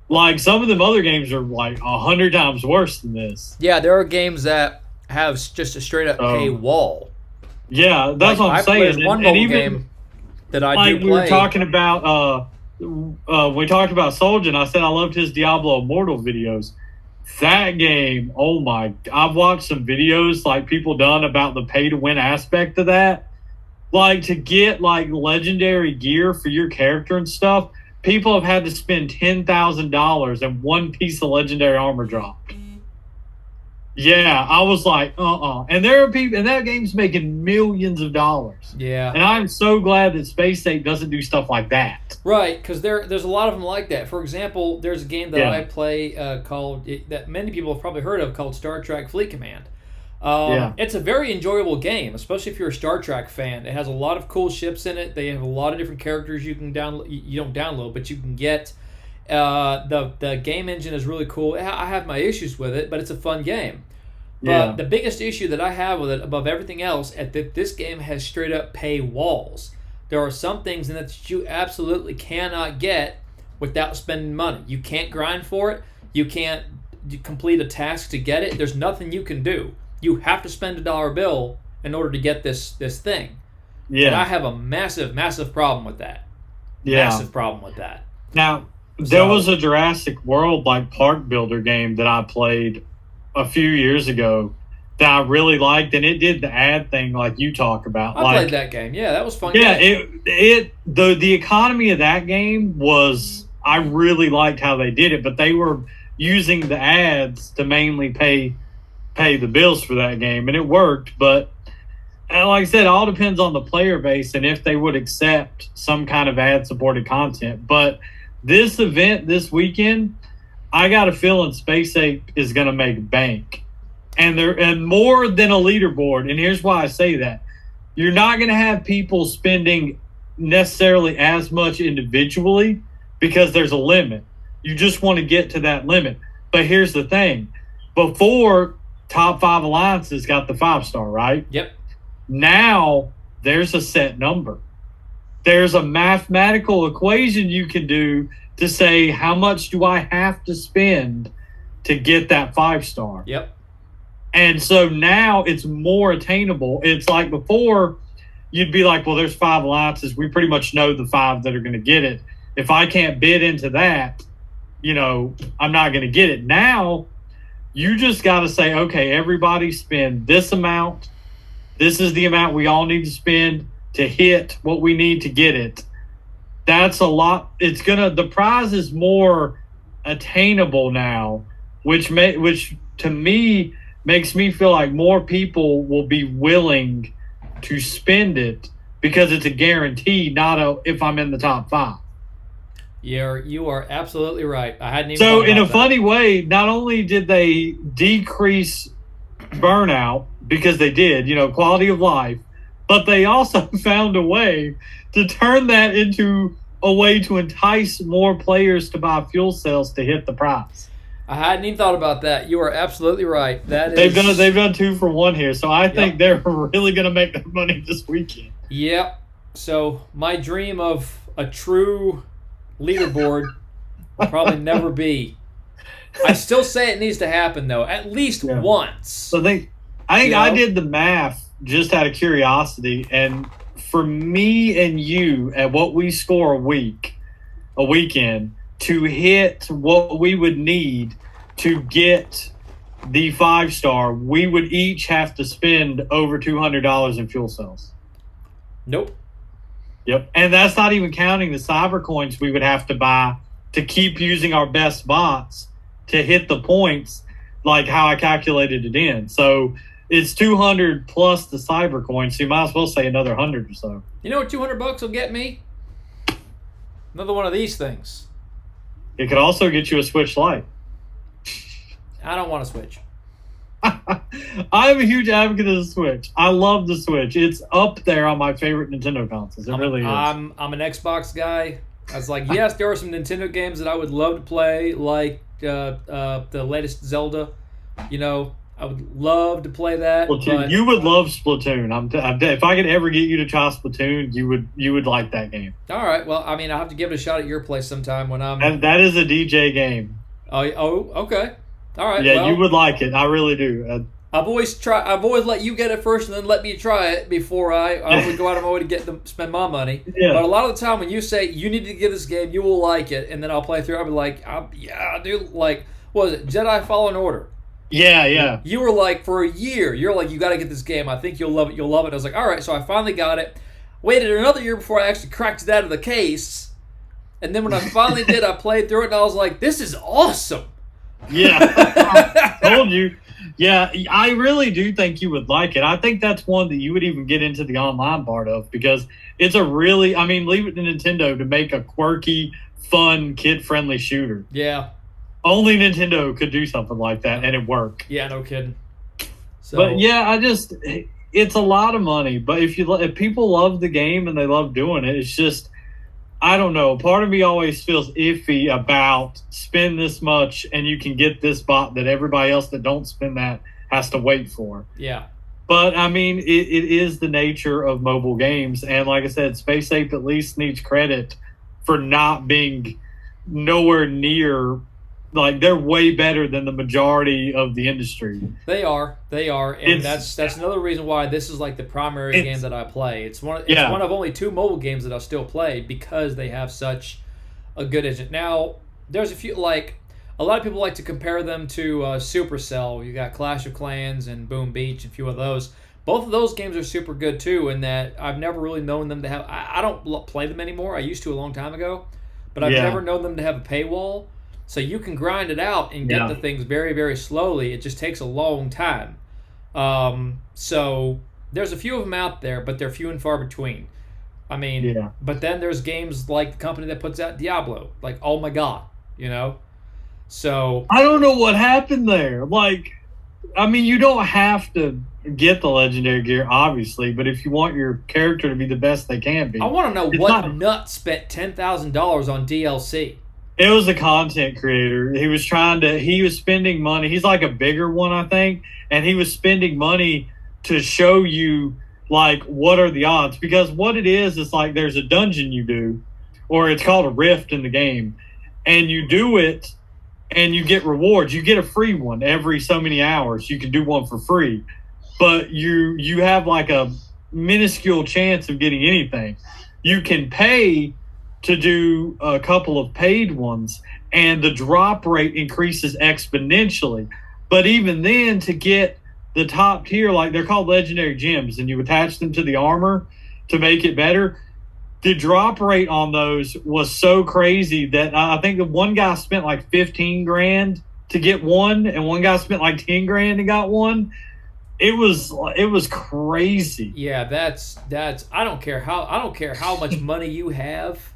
Like, some of them other games are like 100 times worse than this. Yeah, there are games that have just a straight-up paywall. Yeah, that's what I'm saying. There's one mobile game that I do play. We were talking about, when we talked about Soldier, I said I loved his Diablo Immortal videos. That game, oh my, I've watched some videos like people done about the pay-to-win aspect of that. Like, to get like legendary gear for your character and stuff, people have had to spend $10,000 and one piece of legendary armor dropped. Yeah, I was like, And there are people, and that game's making millions of dollars. Yeah. And I'm so glad that Space Ape doesn't do stuff like that. Right, because there's a lot of them like that. For example, there's a game that I play that many people have probably heard of called Star Trek Fleet Command. It's a very enjoyable game, especially if you're a Star Trek fan. It has a lot of cool ships in it. They have a lot of different characters you can download. You don't download, but you can get. The game engine is really cool. I have my issues with it, but it's a fun game. But the biggest issue that I have with it, above everything else, is that this game has straight up pay walls. There are some things in it that you absolutely cannot get without spending money. You can't grind for it. You can't complete a task to get it. There's nothing you can do. You have to spend a dollar bill in order to get this thing. Yeah. And I have a massive, massive problem with that. Yeah. Massive problem with that. Now, there was a Jurassic World like park builder game that I played a few years ago that I really liked, and it did the ad thing like you talk about. I played that game. Yeah, that was fun. Yeah, the economy of that game was, I really liked how they did it, but they were using the ads to mainly pay the bills for that game, and it worked. But like I said, it all depends on the player base and if they would accept some kind of ad-supported content. But this event this weekend, I got a feeling Space Ape is going to make bank, and more than a leaderboard. And here's why I say that: you're not going to have people spending necessarily as much individually because there's a limit. You just want to get to that limit. But here's the thing: before, top 5 alliances got the 5-star, right? Yep. Now there's a set number. There's a mathematical equation you can do to say, how much do I have to spend to get that 5-star? Yep. And so now it's more attainable. It's like before, you'd be like, well, there's 5 alliances. We pretty much know the 5 that are going to get it. If I can't bid into that, I'm not going to get it. Now, you just got to say, okay, everybody spend this amount. This is the amount we all need to spend to hit what we need to get it. That's a lot. The prize is more attainable now, which to me makes me feel like more people will be willing to spend it because it's a guarantee, not if I'm in the top 5. You are absolutely right. I hadn't even. So in a funny way, not only did they decrease burnout because they did, quality of life, but they also found a way to turn that into a way to entice more players to buy fuel cells to hit the prize. I hadn't even thought about that. You are absolutely right. They've done 2 for 1 here, so I think they're really going to make that money this weekend. Yep. So my dream of a true leaderboard will probably never be. I still say it needs to happen though, at least once. So I did the math just out of curiosity, and for me and you at what we score a weekend to hit what we would need to get the 5-star, we would each have to spend over $200 in fuel cells. Nope. Yep. And that's not even counting the Cybercoins we would have to buy to keep using our best bots to hit the points like how I calculated it in. So it's 200 plus the Cybercoins, so you might as well say another 100 or so. You know what $200 will get me? Another one of these things. It could also get you a Switch Lite. I don't want to Switch. I'm a huge advocate of the Switch. I love the Switch. It's up there on my favorite Nintendo consoles. It really is. I'm an Xbox guy. I was like, yes, there are some Nintendo games that I would love to play, like the latest Zelda. You know, I would love to play that. Splatoon. You would love Splatoon. If I could ever get you to try Splatoon, you would like that game. All right. Well, I mean, I'll have to give it a shot at your place sometime when I'm. And that is a DJ game. Oh, okay. All right. Yeah, well, you would like it. I really do. I've always let you get it first and then let me try it before I would go out of my way to spend my money. Yeah. But a lot of the time when you say you need to give this game, you will like it, and then I'll play through. I'll be like, yeah, dude. Like, what was it? Jedi Fallen Order. Yeah. You were like, for a year, you're like, you got to get this game. I think you'll love it. You'll love it. I was like, all right. So I finally got it. Waited another year before I actually cracked it out of the case. And then when I finally did, I played through it, and I was like, this is awesome. Yeah. I told you. Yeah, I really do think you would like it. I think that's one that you would even get into the online part of, because it's a really, I mean, leave it to Nintendo to make a quirky, fun, kid-friendly shooter. Yeah. Only Nintendo could do something like that, and it worked. Yeah, no kidding. So, but yeah, it's a lot of money. But if people love the game and they love doing it, it's just, I don't know. Part of me always feels iffy about spend this much and you can get this bot that everybody else that don't spend that has to wait for. Yeah. But, I mean, it is the nature of mobile games. And like I said, Space Ape at least needs credit for not being nowhere near, like, they're way better than the majority of the industry. They are. And that's another reason why this is like the primary game that I play. It's one of only 2 mobile games that I still play because they have such a good engine. Now, there's a few, like, a lot of people like to compare them to Supercell. You got Clash of Clans and Boom Beach and a few of those. Both of those games are super good too, in that I've never really known them to have. I don't play them anymore. I used to a long time ago, but I've never known them to have a paywall. So you can grind it out and get the things very, very slowly. It just takes a long time. So there's a few of them out there, but they're few and far between. I mean, but then there's games like the company that puts out Diablo. Like, oh my God, you know? So I don't know what happened there. Like, I mean, you don't have to get the legendary gear, obviously, but if you want your character to be the best they can be. I want to know what nut spent $10,000 on DLC. It was a content creator. He was spending money. He's like a bigger one, I think. And he was spending money to show you, like, what are the odds. Because what it is like there's a dungeon you do, or it's called a rift in the game. And you do it, and you get rewards. You get a free one every so many hours. You can do one for free. But you have, like, a minuscule chance of getting anything. You can pay to do a couple of paid ones, and the drop rate increases exponentially. But even then, to get the top tier, like, they're called legendary gems, and you attach them to the armor to make it better. The drop rate on those was so crazy that I think that one guy spent like 15 grand to get one, and one guy spent like 10 grand and got one. It was crazy. Yeah, that's I don't care how much money you have.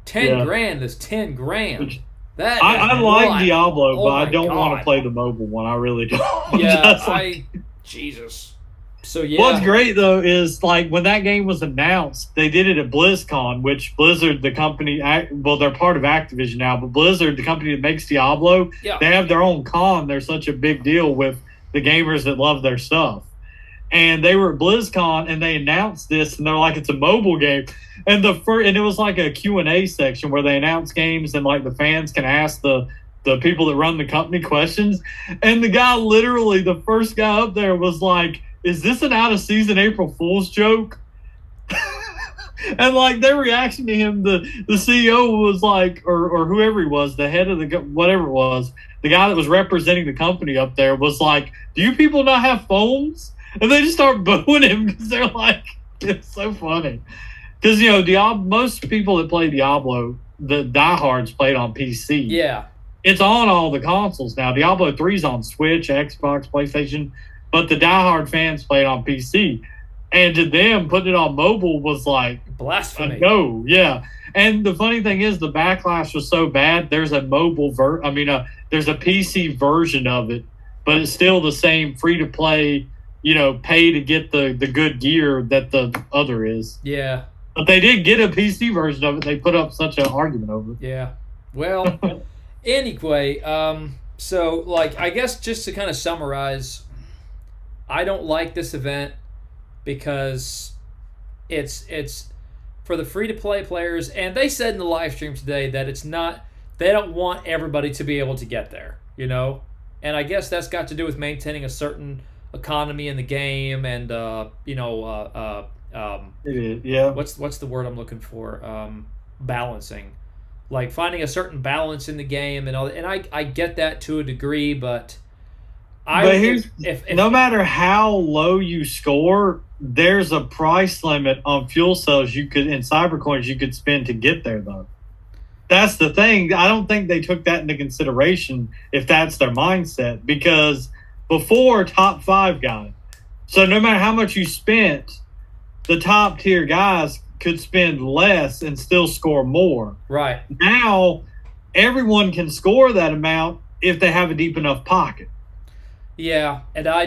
10 grand is 10 grand. I like Diablo, but I don't want to play the mobile one. I really don't. Yeah, Jesus. So yeah. What's great though is, like, when that game was announced, they did it at BlizzCon, which Blizzard, the company, well, they're part of Activision now, but Blizzard, the company that makes Diablo, they have their own con. They're such a big deal with the gamers that love their stuff. And they were at BlizzCon, and they announced this, and they're like, it's a mobile game. And it was like a Q&A section where they announced games, and, like, the fans can ask the the people that run the company questions, and the guy literally, the first guy up there was like, "Is this an out of season April Fool's joke?" And like their reaction to him, the CEO was like, or whoever he was, the head of the whatever it was, the guy that was representing the company up there was like, "Do you people not have phones?" And they just start booing him because they're like, it's so funny. Because most people that play Diablo, the diehards played on PC. Yeah, it's on all the consoles now. Diablo 3's on Switch, Xbox, PlayStation, but the diehard fans play it on PC. And to them, putting it on mobile was like blasphemy. No, yeah. And the funny thing is, the backlash was so bad. There's a there's a PC version of it, but it's still the same free to play. Pay to get the good gear that the other is. Yeah. But they did get a PC version of it. They put up such an argument over it. Yeah. Well, anyway, so like I guess just to kind of summarize, I don't like this event because it's for the free-to-play players, and they said in the live stream today that they don't want everybody to be able to get there, and I guess that's got to do with maintaining a certain economy in the game, and what's the word I'm looking for, balancing, like finding a certain balance in the game and all that. And I get that to a degree, but no matter how low you score, there's a price limit on fuel cells in Cybercoins you could spend to get there, though. That's the thing. I don't think they took that into consideration if that's their mindset, because before top 5 guy, so no matter how much you spent, the top tier guys could spend less and still score more. Right. Now, everyone can score that amount if they have a deep enough pocket. Yeah, and I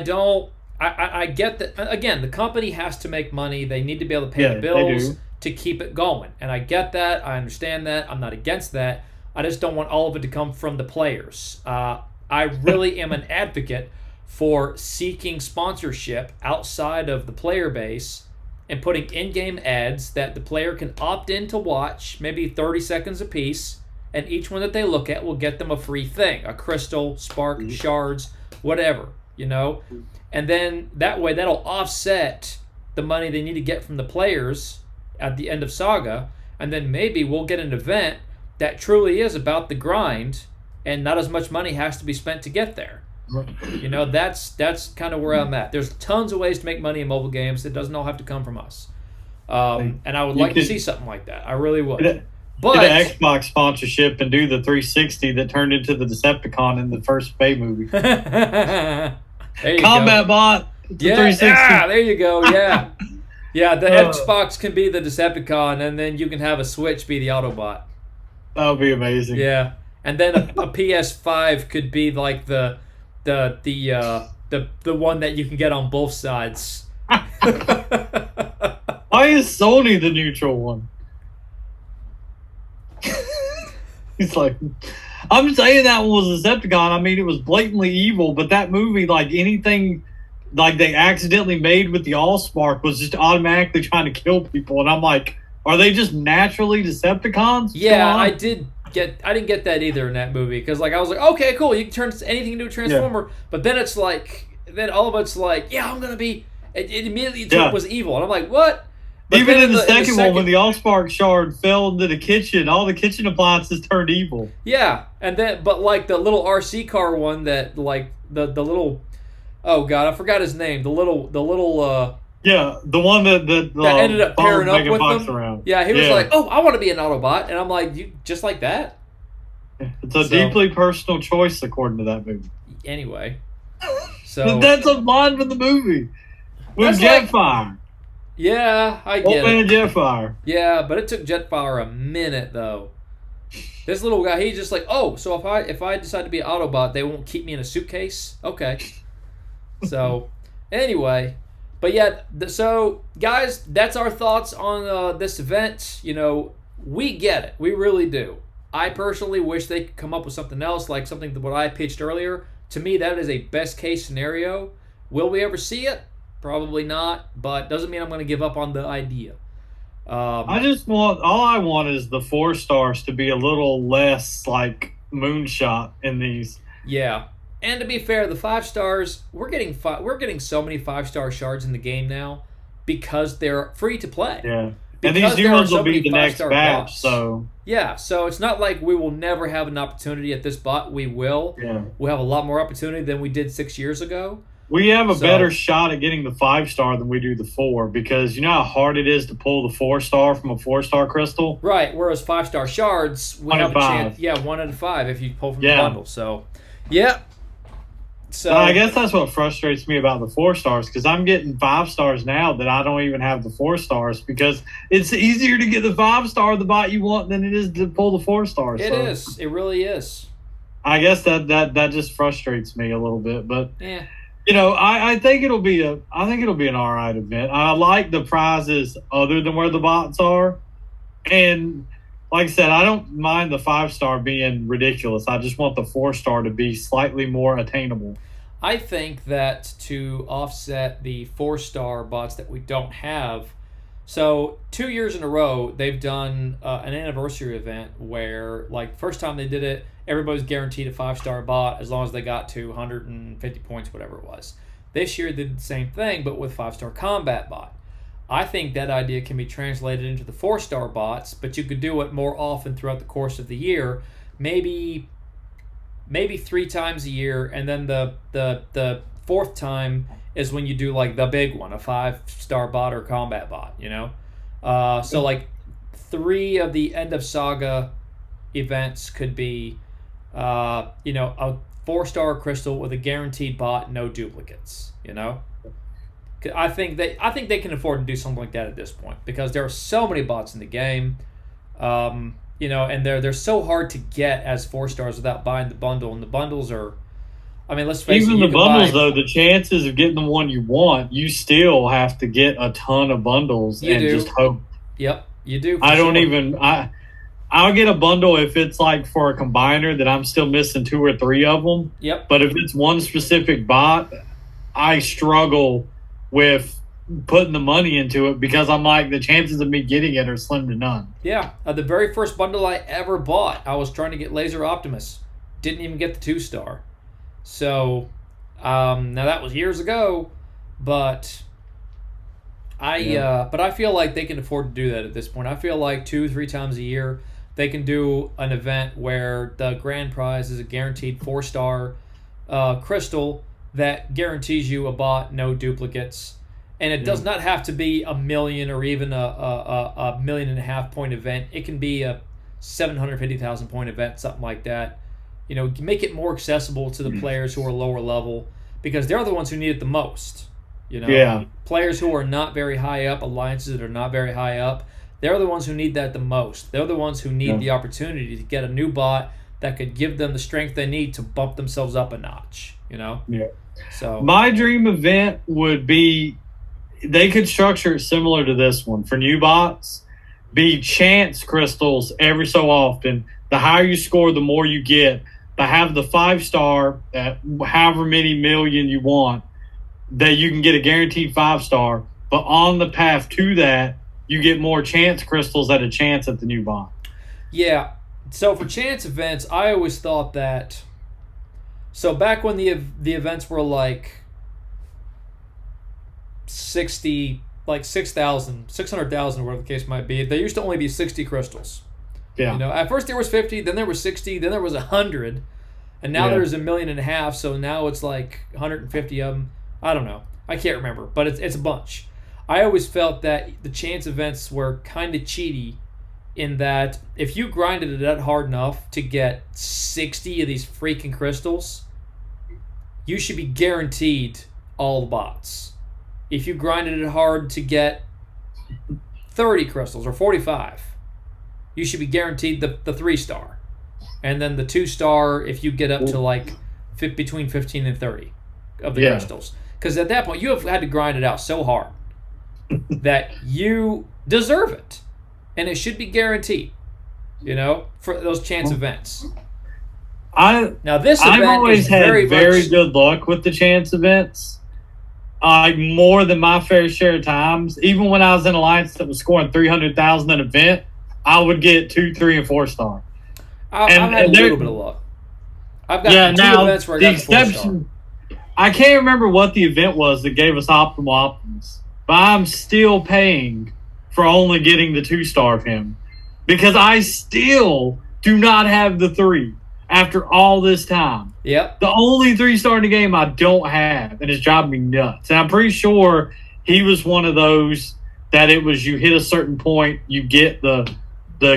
get that. Again, the company has to make money. They need to be able to pay the bills to keep it going. And I get that. I understand that. I'm not against that. I just don't want all of it to come from the players. I really am an advocate for seeking sponsorship outside of the player base and putting in-game ads that the player can opt in to watch, maybe 30 seconds a piece, and each one that they look at will get them a free thing, a crystal, spark, shards, whatever, and then that way that'll offset the money they need to get from the players at the end of Saga, and then maybe we'll get an event that truly is about the grind and not as much money has to be spent to get there. That's kind of where I'm at. There's tons of ways to make money in mobile games. It doesn't all have to come from us, and I would like to see something like that. I really would. But get an Xbox sponsorship and do the 360 that turned into the Decepticon in the first Bay movie. There you Combat go. Bot. Yeah, 360. There you go. Yeah. Yeah, the Xbox can be the Decepticon, and then you can have a Switch be the Autobot. That would be amazing. Yeah, and then a PS5 could be like the one that you can get on both sides. Why is Sony the neutral one? He's like, I'm saying that one was a Decepticon. I mean, it was blatantly evil, but that movie, like anything like they accidentally made with the Allspark, was just automatically trying to kill people. And I'm like, are they just naturally Decepticons? Yeah, I didn't get that either in that movie, because like I was like, okay, cool, you can turn anything into a Transformer, but then it's like, then all of it's like, yeah, I'm gonna be. It immediately was evil, and I'm like, what? But even in the second one, when the Allspark shard fell into the kitchen, all the kitchen appliances turned evil. Yeah, and then but like the little RC car one that like the little, oh god, I forgot his name. The little yeah, the one that ended up pairing up with them. Around. Yeah, he was like, oh, I want to be an Autobot, and I'm like, you just like that. It's a deeply personal choice, according to that movie. Anyway, so that's a line from the movie with Jetfire. Yeah, I get it. Jetfire. Yeah, but it took Jetfire a minute though. This little guy, he's just like, oh, so if I decide to be an Autobot, they won't keep me in a suitcase? Okay. So, anyway, but yeah, so guys, that's our thoughts on this event. We get it, we really do. I personally wish they could come up with something else, like something that what I pitched earlier. To me, that is a best case scenario. Will we ever see it? Probably not, but doesn't mean I'm going to give up on the idea. All I want is the 4 stars to be a little less like moonshot in these. Yeah. And to be fair, the 5 stars, we're getting so many 5-star shards in the game now because they're free to play. Yeah. Because and these new there are ones so will be many the next 5-star batch, bots. so yeah, so it's not like we will never have an opportunity at this bot. We will. yeah. We'll have a lot more opportunity than we did 6 years ago. We have a better shot at getting the 5-star than we do the 4 because you know how hard it is to pull the 4-star from a 4-star crystal? Right, whereas 5-star shards, we have a chance. Yeah, 1 out of 5 if you pull from the bundle. So, yeah. So I guess that's what frustrates me about the 4 stars because I'm getting 5 stars now that I don't even have the 4 stars because it's easier to get the 5-star the bot you want than it is to pull the 4 stars. It is. It really is. I guess that just frustrates me a little bit, but yeah. You know, I think it'll be an all right event. I like the prizes other than where the bots are, and like I said, I don't mind the 5-star being ridiculous. I just want the 4-star to be slightly more attainable. I think that to offset the 4-star bots that we don't have, so 2 years in a row they've done an anniversary event where, like, first time they did it, everybody's guaranteed a 5-star bot as long as they got to 150 points, whatever it was. This year they did the same thing, but with 5-star combat bot. I think that idea can be translated into the 4-star bots, but you could do it more often throughout the course of the year. Maybe 3 times a year, and then the 4th time is when you do like the big one, a 5-star bot or combat bot, you know? So like 3 of the end of saga events could be a 4-star crystal with a guaranteed bot, no duplicates, you know? I think they can afford to do something like that at this point because there are so many bots in the game, and they're so hard to get as 4-stars without buying the bundle, and the bundles are, I mean, let's face it. Even the bundles, though, the chances of getting the one you want, you still have to get a ton of bundles just hope. Yep, you do. I'll get a bundle if it's like for a combiner that I'm still missing 2 or 3 of them. Yep. But if it's one specific bot, I struggle with putting the money into it because I'm like, the chances of me getting it are slim to none. Yeah. The very first bundle I ever bought, I was trying to get Laser Optimus. Didn't even get the 2-star. So, now that was years ago, but I feel like they can afford to do that at this point. I feel like 2-3 times a year they can do an event where the grand prize is a guaranteed 4-star crystal that guarantees you a bot, no duplicates, and it does not have to be a million or even a 1.5 million point event. It can be a 750,000 point event, something like that. You know, make it more accessible to the players who are lower level because they're the ones who need it the most. You know, players who are not very high up, alliances that are not very high up, they're the ones who need that the most. They're the ones who need the opportunity to get a new bot that could give them the strength they need to bump themselves up a notch. You know? Yeah. So my dream event would be, they could structure it similar to this one for new bots, be chance crystals every so often. The higher you score, the more you get. But have the 5-star at however many million you want, that you can get a guaranteed 5-star. But on the path to that, you get more chance crystals at a chance at the new bot. Yeah. So for chance events, I always thought that. So back when the events were like 60, like 6,000, 600,000, whatever the case might be, there used to only be 60 crystals. Yeah. You know, at first there was 50, then there was 60, then there was 100, and now there's 1.5 million. So now it's like 150 of them. I don't know. I can't remember, but it's a bunch. I always felt that the chance events were kind of cheaty in that if you grinded it that hard enough to get 60 of these freaking crystals, you should be guaranteed all the bots. If you grinded it hard to get 30 crystals or 45, you should be guaranteed the 3-star. And then the 2-star if you get up to like between 15 and 30 of the crystals. Because at that point, you have had to grind it out so hard that you deserve it. And it should be guaranteed, you know, for those chance events. Now this event I've always had very much good luck with the chance events. More than my fair share of times. Even when I was in Alliance that was scoring 300,000 an event, I would get 2, 3, and 4-star. I've had a little bit of luck. I've got two events where I got the 4-star. I can't remember what the event was that gave us Optimal Optimus, but I'm still paying for only getting the 2-star of him because I still do not have the 3 after all this time. Yep. The only 3-star in the game I don't have, and it's driving me nuts. And I'm pretty sure he was one of those that it was you hit a certain point, you get the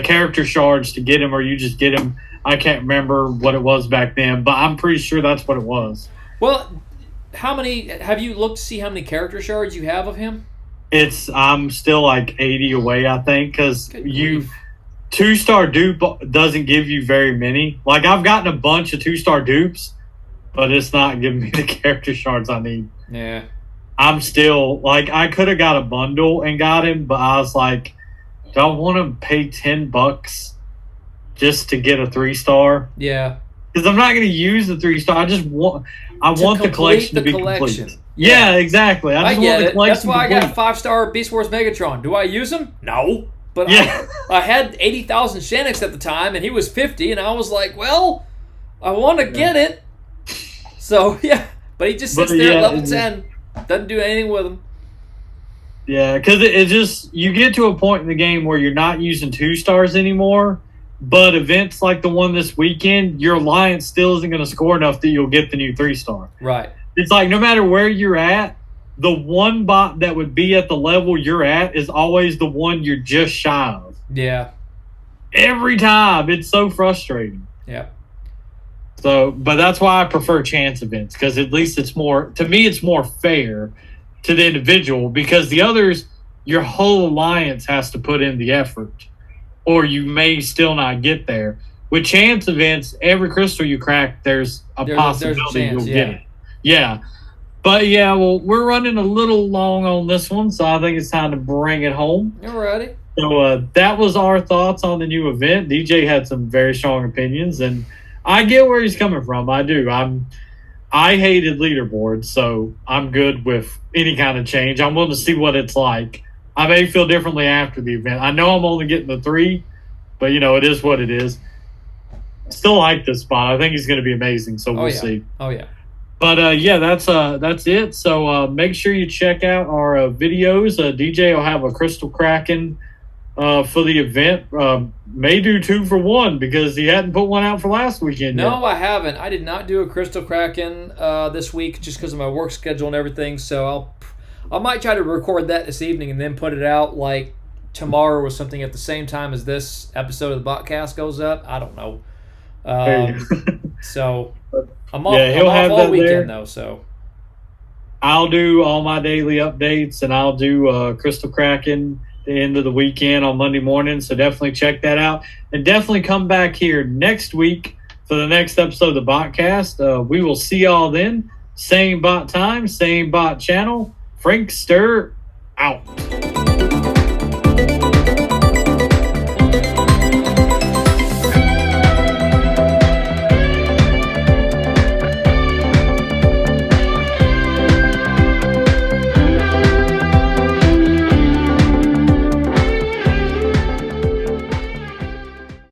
character shards to get him, or you just get him. I can't remember what it was back then, but I'm pretty sure that's what it was. Well, have you looked to see how many character shards you have of him? I'm still like 80 away, I think, because 2-star dupe doesn't give you very many. Like, I've gotten a bunch of 2-star dupes, but it's not giving me the character shards I need. Yeah. I'm still, like, I could have got a bundle and got him, but I was like, do I want to pay $10 just to get a 3-star? Yeah. Because I'm not going to use the 3-star. I want the collection to be complete. Yeah, exactly. I get it. That's why complete. I got a 5-star Beast Wars Megatron. Do I use him? No. But yeah. I had 80,000 Shanix at the time, and he was 50, and I was like, well, I want to get it. So, yeah. But he just sits there at level 10. Doesn't do anything with him. Yeah, because it just, you get to a point in the game where you're not using 2-stars anymore, but events like the one this weekend, your alliance still isn't going to score enough that you'll get the new 3-star. Right. It's like no matter where you're at, the one bot that would be at the level you're at is always the one you're just shy of. Yeah. Every time. It's so frustrating. Yeah. So, but that's why I prefer chance events, because at least it's more, to me, it's more fair to the individual, because the others, your whole alliance has to put in the effort, or you may still not get there. With chance events, every crystal you crack, there's a possibility you'll get it. Yeah. But yeah, well, we're running a little long on this one, so I think it's time to bring it home. Alrighty. So that was our thoughts on the new event. DJ had some very strong opinions, and I get where he's coming from. I do. I hated leaderboards, so I'm good with any kind of change. I'm willing to see what it's like. I may feel differently after the event. I know I'm only getting the 3, but it is what it is. I still like this spot. I think he's going to be amazing, so we'll see. Oh yeah. But yeah, that's it. So make sure you check out our videos. DJ will have a crystal cracking for the event. May do 2 for 1 because he hadn't put one out for last weekend yet. No, I haven't. I did not do a crystal cracking this week just because of my work schedule and everything. So I might try to record that this evening and then put it out like tomorrow or something at the same time as this episode of the Botcast goes up. I don't know. So I'm off all weekend there. Though. So I'll do all my daily updates, and I'll do crystal cracking the end of the weekend on Monday morning. So definitely check that out, and definitely come back here next week for the next episode of the Botcast. We will see y'all then. Same bot time, same bot channel. Frankster out.